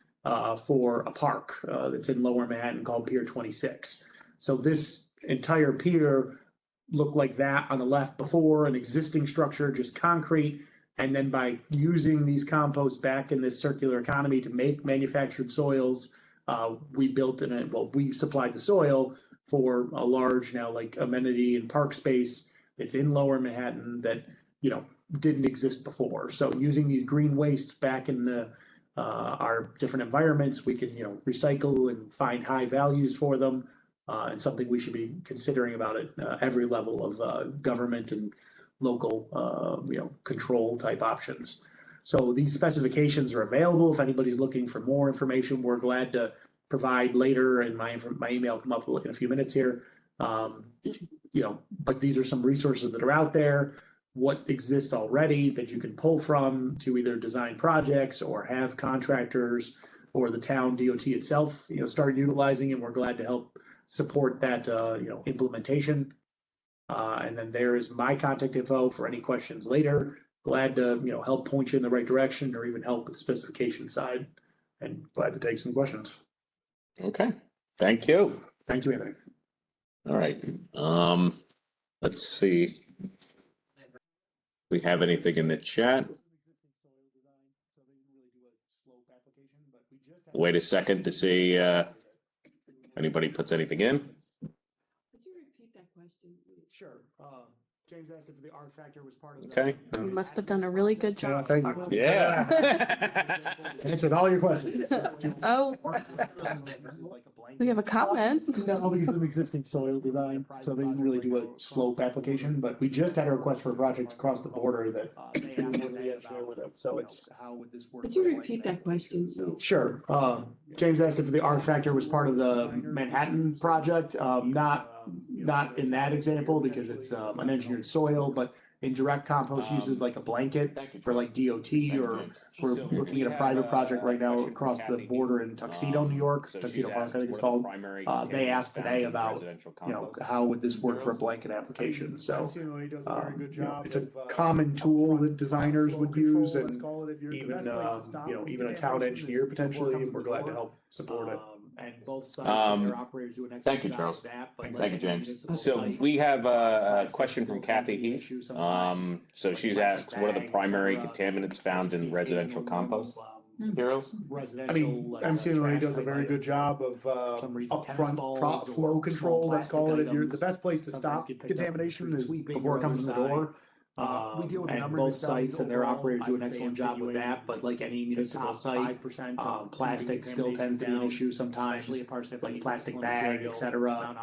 for a park that's in Lower Manhattan called Pier 26. So this entire pier looked like that on the left before, an existing structure, just concrete. And then by using these composts back in this circular economy to make manufactured soils, we supplied the soil for a large now like amenity and park space. It's in Lower Manhattan that, didn't exist before. So using these green wastes back in the our different environments, we can, recycle and find high values for them, and something we should be considering about at every level of government and local, control type options. So these specifications are available. If anybody's looking for more information, we're glad to provide later, and my email will come up in a few minutes here. But these are some resources that are out there, what exists already that you can pull from to either design projects or have contractors or the town DOT itself, start utilizing, and we're glad to help support that, implementation. And then there is my contact info for any questions later. Glad to, help point you in the right direction or even help with the specification side, and glad to take some questions. Okay, thank you. Thank you, Anthony. All right, let's see. We have anything in the chat? Wait a second to see anybody puts anything in. Could you repeat that question? Sure. James asked if the R factor was part of Okay. You must have done a really good job. thank you. Yeah. Answered all your questions. Oh, we have a comment. No, we use an existing soil design, so they didn't really do a slope application, but we just had a request for a project across the border that they had to share with them. So it's how would this work? Could you repeat that question? Sure. James asked if the R factor was part of the Manhattan project. Not in that example because it's an engineered soil, but in direct compost uses like a blanket for like DOT, or we're looking at a private project right now across the border in Tuxedo, New York, Tuxedo Park, I think it's called. They asked today about, how would this work for a blanket application? So, it's a common tool that designers would use, and even, even a town engineer potentially, and we're glad to help support it. And both sides and their operators do an excellent Thank you, job Charles. of that, but Thank you, like any James. municipal So site, we have a question still from can Kathy be an Heath. issue sometimes. So she's asked, what are the primary contaminants found in residential compost materials? I mean, MCNOA does a very good job of upfront flow control, let's call it. The best place to stop contamination is before it comes in the door. We deal with a And number of both sites and their overall, operators do an I would say excellent job with that, but like any municipal site, plastic still tends to be an issue sometimes, like plastic bag, etc.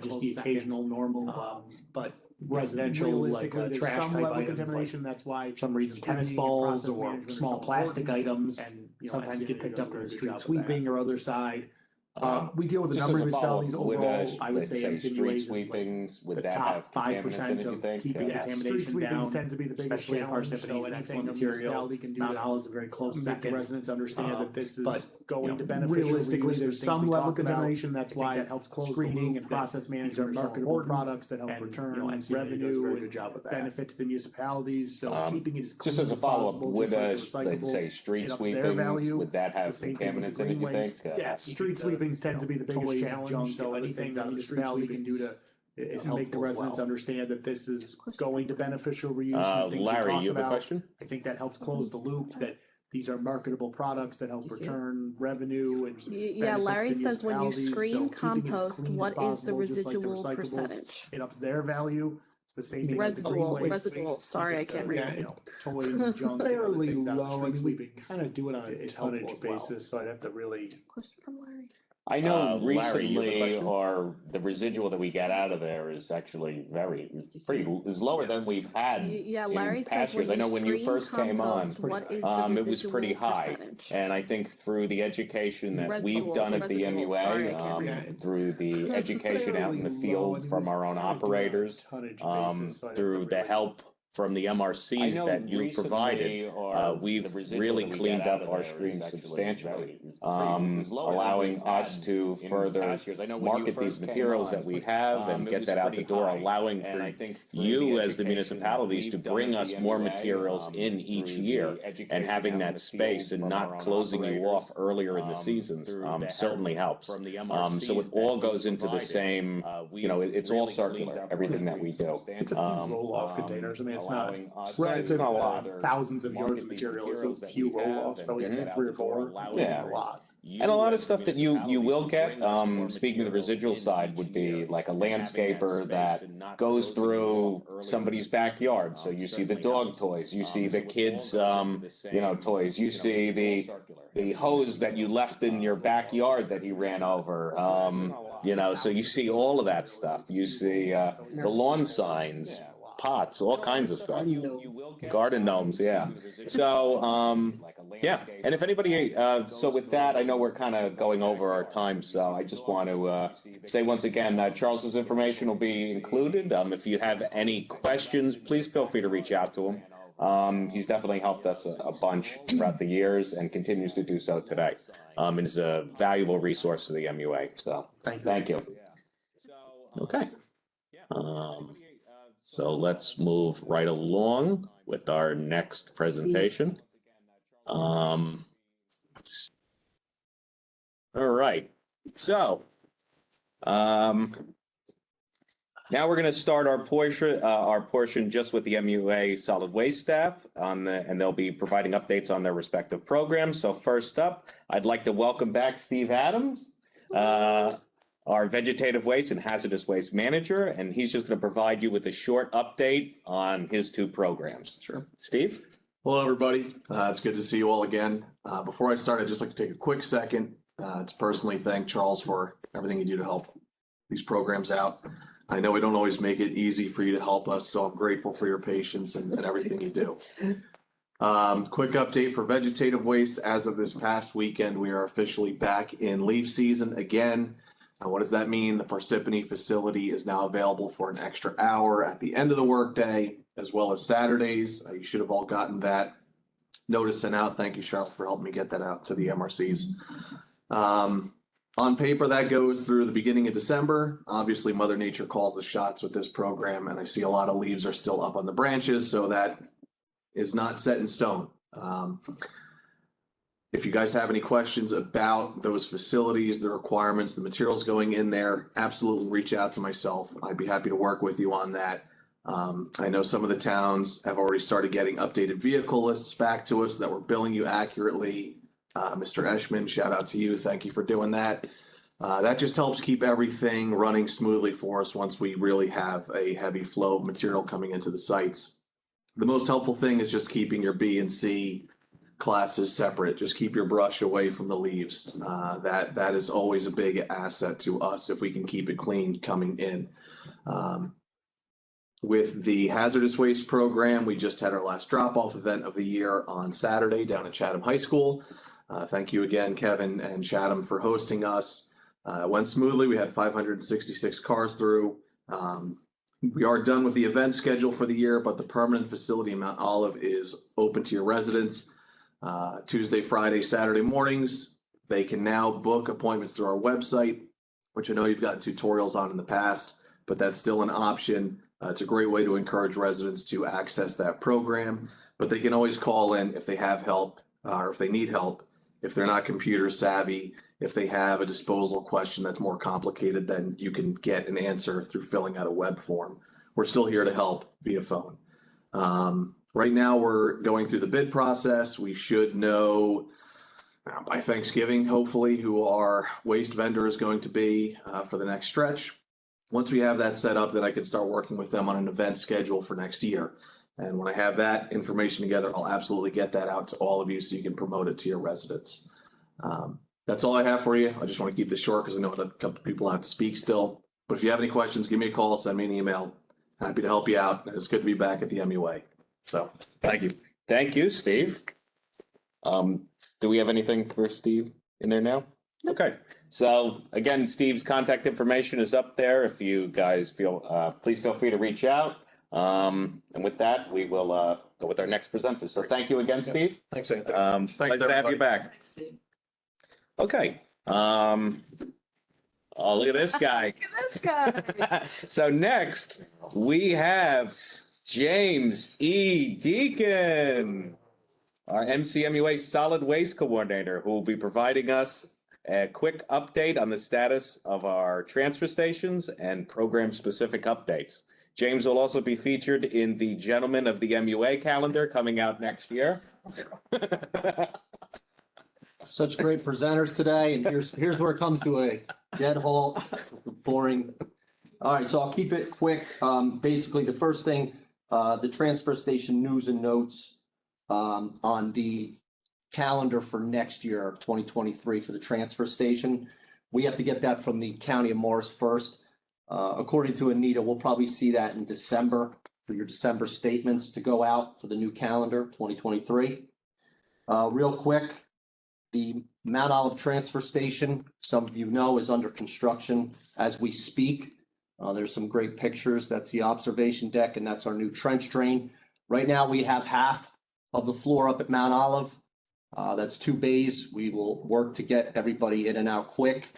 Just the occasional normal, but residential, like trash type items, like that's why for some reason tennis balls or small plastic items sometimes get picked up in the street sweeping or other side. We deal with a Just number as of a follow-up, municipalities overall. I would let's say street MCNOA is sweepings, would the that have top contaminants in 5% it, you of think? keeping Yeah. contamination down, tend to be the biggest especially in challenge. Parsippany, So an anything excellent a material. municipality can do Mount to Olive is a very close make second. the residents understand that this But, is going to you know, beneficial realistically, reuse. there's Things some we level of talk about. contamination. That's I think why that helps close the screening loop, and that process these are management are so marketable important. products that help And, return MCNOA revenue does a very and good job with that. benefit to the municipalities. So keeping it as clean Just as a follow-up, possible, would just like the let's say recyclables, street it ups their sweepings, value. would that It's the have same thing with contaminants the in it, you green think? waste. Yeah, street sweepings tend to be the biggest toys, challenge. junk, So and other anything things the out of the street municipality can do to is make the residents understand that this is going to beneficial reuse. and things we Larry, talked you have a about. question? I think that helps close the loop, that these are marketable products that help you see it? return revenue and Yeah, benefits Larry the says when you municipalities. screen So keeping it as compost, clean as what is the possible, just like the residual recyclables, percentage? It ups their value. It's the same thing with the green waste. Residual, sorry, I can't Yeah, read. you know, toys and junk and other Fairly things out of low. I street mean, we sweepings. kind of do it on a It's helpful tonnage as well. basis, so I'd have to really. Question from Larry. I know Larry, you have a recently, question? the residual that we get out of there is actually is lower than we've had Yeah, in Larry past says when years. I know when you screen first came on, compost, what is the it was pretty residual high. percentage? And I think through the education that we've Residual, done at the residual, sorry, I can't MUA, read. through the education out in the Fairly low. I field mean, from we our own kinda do it on a operators, tonnage basis, so I'd have to through the really- help from the MRCs that you've provided, we've really cleaned up our streams substantially, allowing us to further market these materials that we have and get that out the door, allowing for you as the municipalities to bring us more materials in each year, and having that space and not closing you off earlier in the seasons certainly helps. So it all goes into the same, it's all circular, everything that we do. It's a few roll-off containers. I mean, it's not Right, it's it's not a not lot. Thousands of yards of material. It's a few roll-offs, probably 3 or 4. Yeah. A lot. And a lot of stuff that you will get, speaking of the residual side, would be like a landscaper that goes through somebody's backyard. So you see the dog toys, you see the kids, toys, you see the hose that you left in your backyard that he ran over. So you see all of that stuff. You see the lawn signs, pots, all kinds of stuff. Garden gnomes, yeah. So, and if anybody, so with that, I know we're kind of going over our time, so I just want to say once again, Charles's information will be included. If you have any questions, please feel free to reach out to him. He's definitely helped us a bunch throughout the years and continues to do so today. And is a valuable resource to the MUA. So thank you. Okay. So let's move right along with our next presentation. All right. So now we're going to start our portion just with the MUA solid waste staff and they'll be providing updates on their respective programs. So first up, I'd like to welcome back Steve Adams, our vegetative waste and hazardous waste manager, and he's just going to provide you with a short update on his 2 programs. Sure. Steve? Hello, everybody. It's good to see you all again. Before I start, I'd just like to take a quick second to personally thank Charles for everything you do to help these programs out. I know we don't always make it easy for you to help us, so I'm grateful for your patience and everything you do. Quick update for vegetative waste. As of this past weekend, we are officially back in leaf season again. What does that mean? The Parsippany facility is now available for an extra hour at the end of the workday, as well as Saturdays. You should have all gotten that notice sent out. Thank you, Charlotte, for helping me get that out to the MRCs. On paper, that goes through the beginning of December. Obviously, Mother Nature calls the shots with this program, and I see a lot of leaves are still up on the branches, so that is not set in stone. If you guys have any questions about those facilities, the requirements, the materials going in there, absolutely reach out to myself. I'd be happy to work with you on that. I know some of the towns have already started getting updated vehicle lists back to us that we're billing you accurately. Mr. Eschman, shout out to you. Thank you for doing that. That just helps keep everything running smoothly for us once we really have a heavy flow of material coming into the sites. The most helpful thing is just keeping your B and C classes separate. Just keep your brush away from the leaves. That is always a big asset to us if we can keep it clean coming in. With the hazardous waste program, we just had our last drop-off event of the year on Saturday down at Chatham High School. Thank you again, Kevin and Chatham, for hosting us. It went smoothly. We had 566 cars through. We are done with the event schedule for the year, but the permanent facility in Mount Olive is open to your residents Tuesday, Friday, Saturday mornings. They can now book appointments through our website, which I know you've gotten tutorials on in the past, but that's still an option. It's a great way to encourage residents to access that program, but they can always call in if they have help or if they need help If they're not computer savvy, if they have a disposal question that's more complicated, then you can get an answer through filling out a web form. We're still here to help via phone. Right now, we're going through the bid process. We should know by Thanksgiving, hopefully, who our waste vendor is going to be for the next stretch. Once we have that set up, then I can start working with them on an event schedule for next year. And when I have that information together, I'll absolutely get that out to all of you so you can promote it to your residents. That's all I have for you. I just want to keep this short because I know a couple of people have to speak still. But if you have any questions, give me a call, send me an email. Happy to help you out. And it's good to be back at the MUA. So thank you. Thank you, Steve. Do we have anything for Steve in there now? Okay. So again, Steve's contact information is up there. If you guys feel, please feel free to reach out. And with that, we will go with our next presenter. So thank you again, Steve. Thanks, Anthony. Pleasure to have you back. Okay. Oh, look at this guy. Look at this guy. So next we have James E. Deacon, our MCMUA Solid Waste Coordinator, who will be providing us a quick update on the status of our transfer stations and program-specific updates. James will also be featured in the Gentlemen of the MUA calendar coming out next year. Such great presenters today, and here's where it comes to a dead halt, boring. All right, so I'll keep it quick. Basically, the first thing, the transfer station news and notes on the calendar for next year, 2023, for the transfer station. We have to get that from the County of Morris first. According to Anita, we'll probably see that in December for your December statements to go out for the new calendar, 2023. Real quick, the Mount Olive Transfer Station, some of you know, is under construction as we speak. There's some great pictures. That's the observation deck, and that's our new trench drain. Right now, we have half of the floor up at Mount Olive. That's 2 bays. We will work to get everybody in and out quick.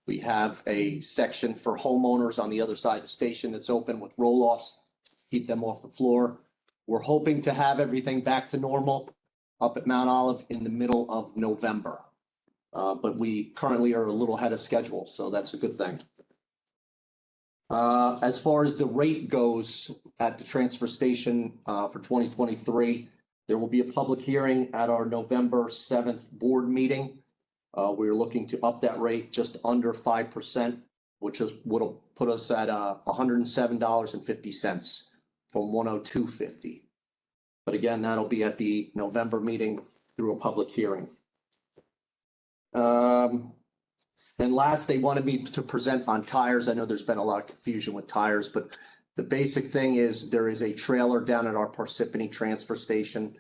We have a section for homeowners on the other side of the station that's open with roll-offs, keep them off the floor. We're hoping to have everything back to normal up at Mount Olive in the middle of November. But we currently are a little ahead of schedule, so that's a good thing. As far as the rate goes at the transfer station for 2023, there will be a public hearing at our November 7th board meeting. We're looking to up that rate just under 5%, which would put us at $107.50 from $102.50. But again, that'll be at the November meeting through a public hearing. And last, they wanted me to present on tires. I know there's been a lot of confusion with tires, but the basic thing is there is a trailer down at our Parsippany transfer station.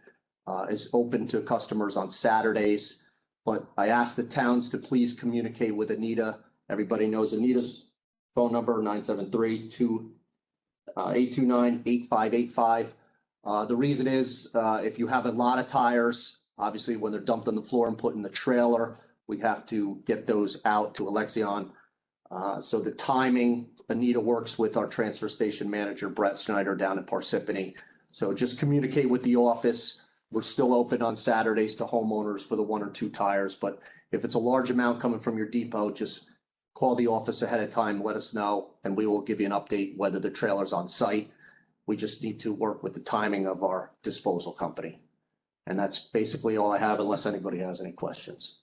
Is open to customers on Saturdays, but I asked the towns to please communicate with Anita. Everybody knows Anita's phone number, 973-829-8585. The reason is if you have a lot of tires, obviously when they're dumped on the floor and put in the trailer, we have to get those out to Alexion. So the timing, Anita works with our transfer station manager, Brett Snyder, down at Parsippany. So just communicate with the office. We're still open on Saturdays to homeowners for the 1 or 2 tires, but if it's a large amount coming from your depot, just call the office ahead of time, let us know, and we will give you an update whether the trailer's on site. We just need to work with the timing of our disposal company. And that's basically all I have, unless anybody has any questions.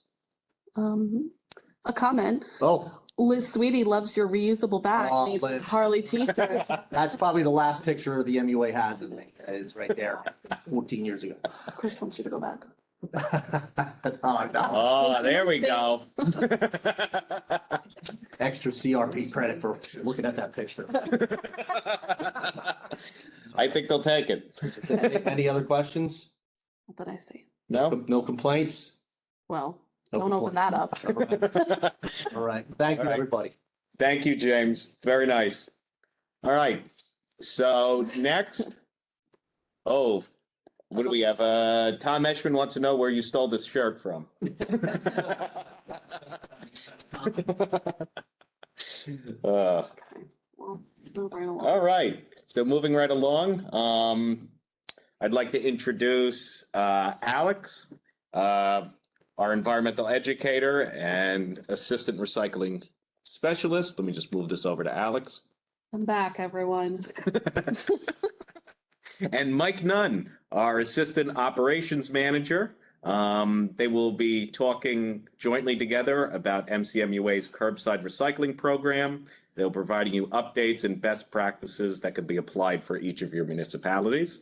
A comment. Oh, Liz Sweetie loves your reusable bag. Oh, Needs Liz. Harley t-shirt. that's probably the last picture the MUA has of me. It's right there, 14 years ago. Chris wants you to go back. Oh, no. Oh, there we go. Extra CRP credit for looking at that picture. I think they'll take it. Any other questions? What did I say? No? No complaints? Well, No don't open that up. All right. Thank you, All right. everybody. Thank you, James. Very nice. All right. So next, what do we have? Tom Eschman wants to know where you stole this shirt from. Okay. Well, let's move right along. All right. So moving right along, I'd like to introduce Alex, our our environmental educator and assistant recycling specialist. Let me just move this over to Alex. I'm back, everyone. And Mike Nunn, our assistant operations manager. They will be talking jointly together about MCMUA's curbside recycling program. They'll be providing you updates and best practices that could be applied for each of your municipalities.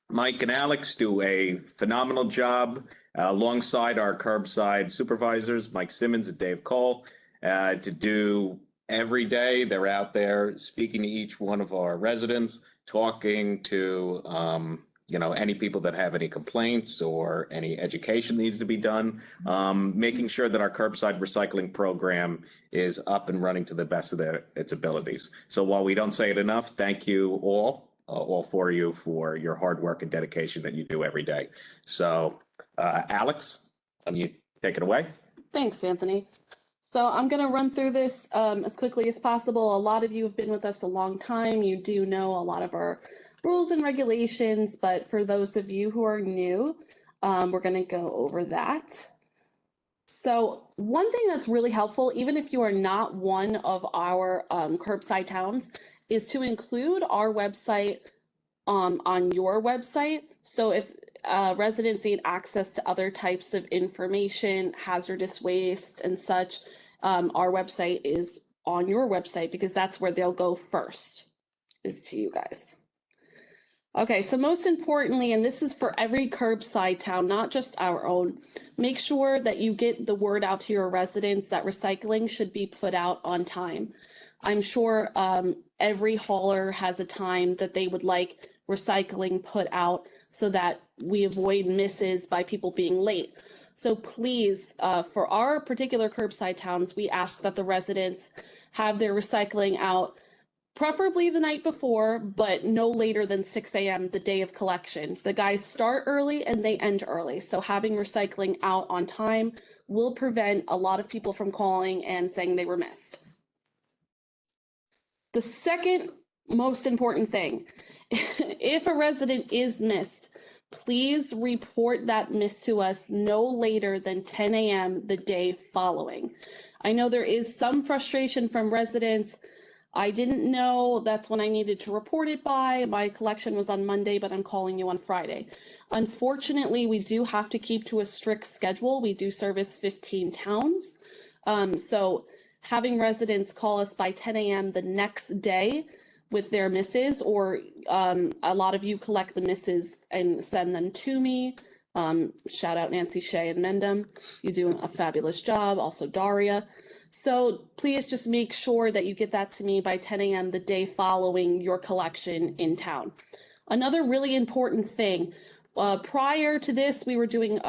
Mike and Alex do a phenomenal job alongside our curbside supervisors, Mike Simmons and Dave Cole, to do every day. They're out there speaking to each one of our residents, talking to any people that have any complaints or any education needs to be done, making sure that our curbside recycling program is up and running to the best of its abilities. So while we don't say it enough, thank you all four of you for your hard work and dedication that you do every day. So Alex, you take it away. Thanks, Anthony. So I'm going to run through this as quickly as possible. A lot of you have been with us a long time. You do know a lot of our rules and regulations, but for those of you who are new, we're going to go over that. So one thing that's really helpful, even if you are not one of our curbside towns, is to include our website on your website. So if residents need access to other types of information, hazardous waste and such, our website is on your website because that's where they'll go first, is to you guys. Okay, so most importantly, and this is for every curbside town, not just our own, make sure that you get the word out to your residents that recycling should be put out on time. I'm sure every hauler has a time that they would like recycling put out so that we avoid misses by people being late. So please, for our particular curbside towns, we ask that the residents have their recycling out preferably the night before, but no later than 6 a.m. the day of collection. The guys start early and they end early. So having recycling out on time will prevent a lot of people from calling and saying they were missed. The second most important thing, if a resident is missed, please report that miss to us no later than 10 a.m. the day following. I know there is some frustration from residents. I didn't know that's when I needed to report it by. My collection was on Monday, but I'm calling you on Friday. Unfortunately, we do have to keep to a strict schedule. We do service 15 towns. So having residents call us by 10 a.m. the next day with their misses, or a lot of you collect the misses and send them to me. Shout out Nancy Shea and Mendham. You do a fabulous job. Also Daria. So please just make sure that you get that to me by 10 a.m. the day following your collection in town. Another really important thing, prior to this, we were doing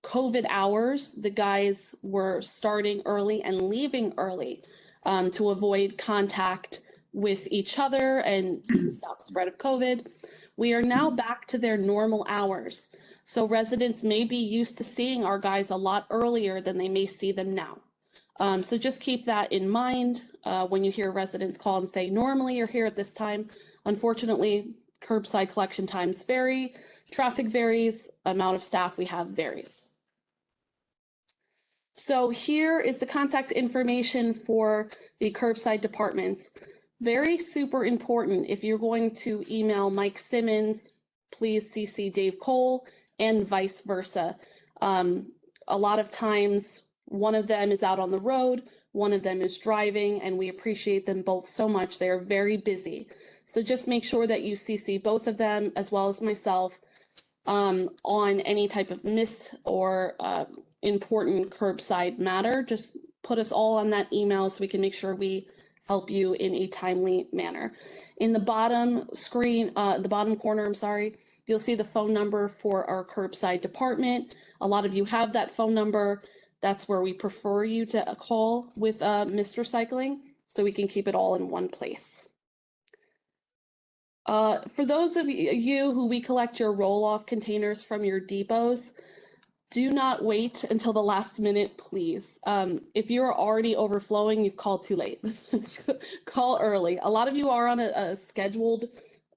COVID hours. The guys were starting early and leaving early to avoid contact with each other and to stop spread of COVID. We are now back to their normal hours. So residents may be used to seeing our guys a lot earlier than they may see them now. So just keep that in mind when you hear residents call and say, normally you're here at this time. Unfortunately, curbside collection times vary, traffic varies, amount of staff we have varies. So here is the contact information for the curbside departments. Very super important. If you're going to email Mike Simmons, please CC Dave Cole and vice versa. A lot of times, one of them is out on the road, one of them is driving, and we appreciate them both so much. They are very busy. So just make sure that you CC both of them as well as myself on any type of miss or important curbside matter. Just put us all on that email so we can make sure we help you in a timely manner. In the bottom screen, the bottom corner, you'll see the phone number for our curbside department. A lot of you have that phone number. That's where we prefer you to call with Mr. Cycling, so we can keep it all in one place. For those of you who we collect your roll-off containers from your depots, do not wait until the last minute, please. If you're already overflowing, you've called too late. Call early. A lot of you are on a scheduled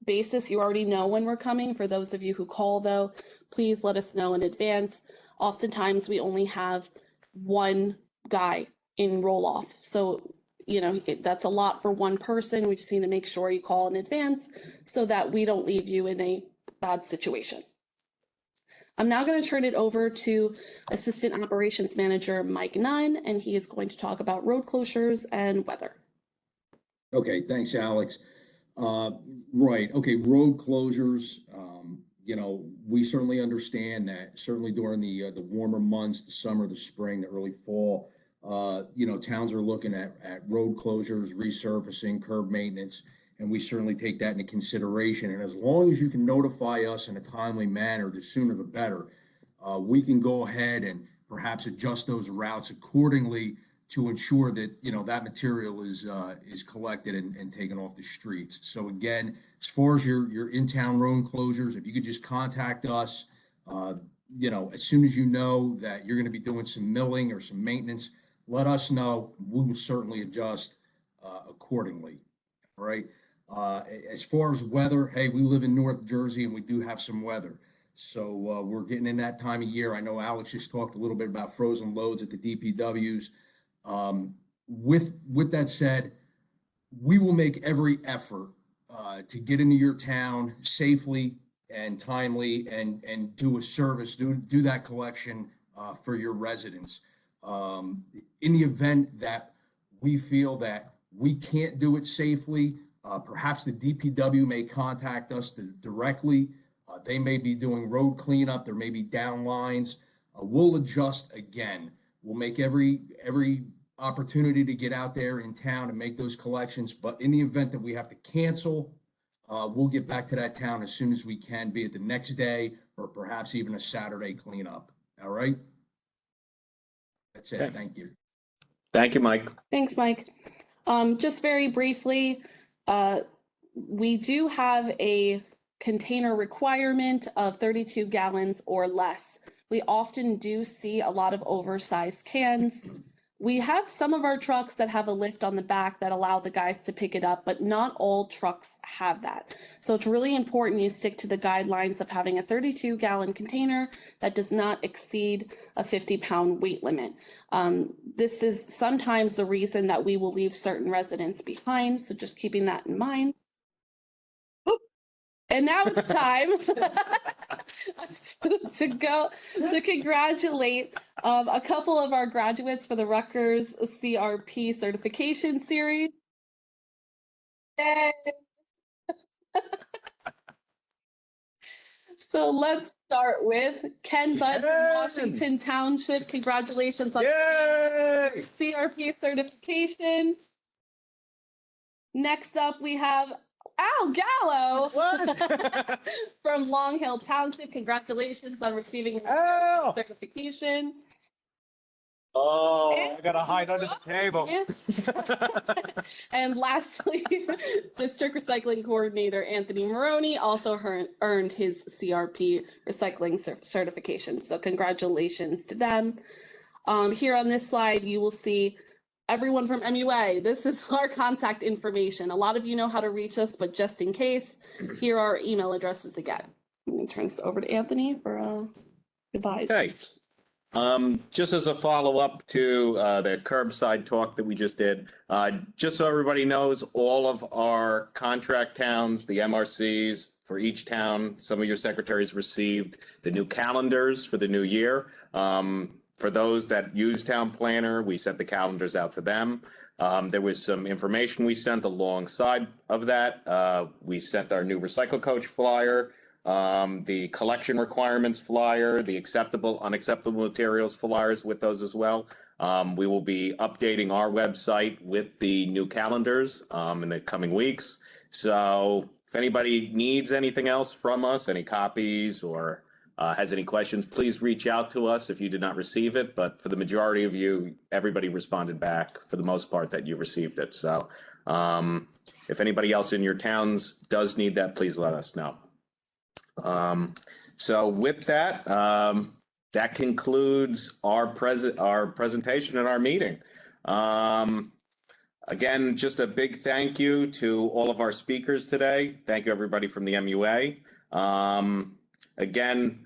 basis. You already know when we're coming. For those of you who call, though, please let us know in advance. oftentimes we only have one guy in roll off. So, you know, that's a lot for one person. We just need to make sure you call in advance so that we don't leave you in a bad situation. I'm now going to turn it over to Assistant Operations Manager Mike Nunn, and he is going to talk about road closures and weather. Okay, thanks, Alex. Right, okay, road closures, you know, we certainly understand that certainly during the warmer months, the summer, the spring, the early fall, you know, towns are looking at road closures, resurfacing, curb maintenance, and we certainly take that into consideration. And as long as you can notify us in a timely manner, the sooner the better, we can go ahead and perhaps adjust those routes accordingly to ensure that, you know, that material is collected and taken off the streets. So again, as far as your in-town road closures, if you could just contact us, you know, as soon as you know that you're going to be doing some milling or some maintenance, let us know. We will certainly adjust accordingly. All right. As far as weather, hey, we live in North Jersey and we do have some weather. So we're getting in that time of year. I know Alex just talked a little bit about frozen loads at the DPWs. With that said, we will make every effort to get into your town safely and timely and do a service, do that collection for your residents. In the event that we feel that we can't do it safely, perhaps the DPW may contact us directly. They may be doing road cleanup. There may be down lines. We'll adjust again. We'll make every opportunity to get out there in town and make those collections. But in the event that we have to cancel, we'll get back to that town as soon as we can, be it the next day or perhaps even a Saturday cleanup. All right. That's it. Okay. Thank you. Thank you, Mike. Thanks, Mike. Just very briefly, we do have a container requirement of 32 gallons or less. We often do see a lot of oversized cans. We have some of our trucks that have a lift on the back that allow the guys to pick it up, but not all trucks have that. So it's really important you stick to the guidelines of having a 32-gallon container that does not exceed a 50-pound weight limit. This is sometimes the reason that we will leave certain residents behind, so just keeping that in mind. And now it's time to congratulate a couple of our graduates for the Rutgers CRP certification series. Yay. So let's start with Ken Budd from Washington Township. Congratulations on your CRP certification. Next up, we have Al Gallo from Long Hill Township. Congratulations on receiving his certification. Oh, I gotta hide under the table. And lastly, District Recycling Coordinator Anthony Maroney also earned his CRP recycling certification. So congratulations to them. Here on this slide, you will see everyone from MUA. This is our contact information. A lot of you know how to reach us, but just in case, here are our email addresses again. I'm going to turn this over to Anthony for goodbyes. Okay. Just as a follow-up to the curbside talk that we just did, just so everybody knows, all of our contract towns, the MRCs for each town, some of your secretaries received the new calendars for the new year. For those that use Town Planner, we sent the calendars out to them. There was some information we sent alongside of that. We sent our new Recycle Coach flyer, the collection requirements flyer, the acceptable, unacceptable materials flyers with those as well. We will be updating our website with the new calendars in the coming weeks. So if anybody needs anything else from us, any copies or has any questions, please reach out to us if you did not receive it. But for the majority of you, everybody responded back for the most part that you received it. So if anybody else in your towns does need that, please let us know. So with that, that concludes our presentation and our meeting. Again, just a big thank you to all of our speakers today. Thank you, everybody from the MUA. Again,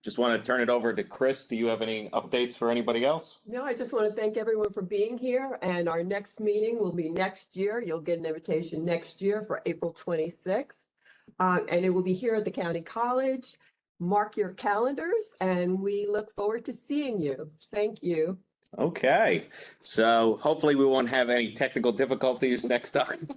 just want to turn it over to Chris. Do you have any updates for anybody else? No, I just want to thank everyone for being here, and our next meeting will be next year. You'll get an invitation next year for April 26th. And it will be here at the County College. Mark your calendars, and we look forward to seeing you. Thank you. Okay, so hopefully we won't have any technical difficulties next time.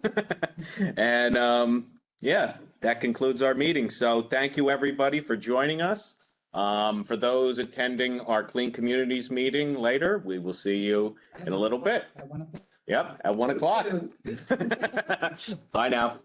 And yeah, that concludes our meeting. So thank you, everybody, for joining us. For those attending our Clean Communities meeting later, we will see you in a little bit. Yep, at 1 o'clock. Bye now.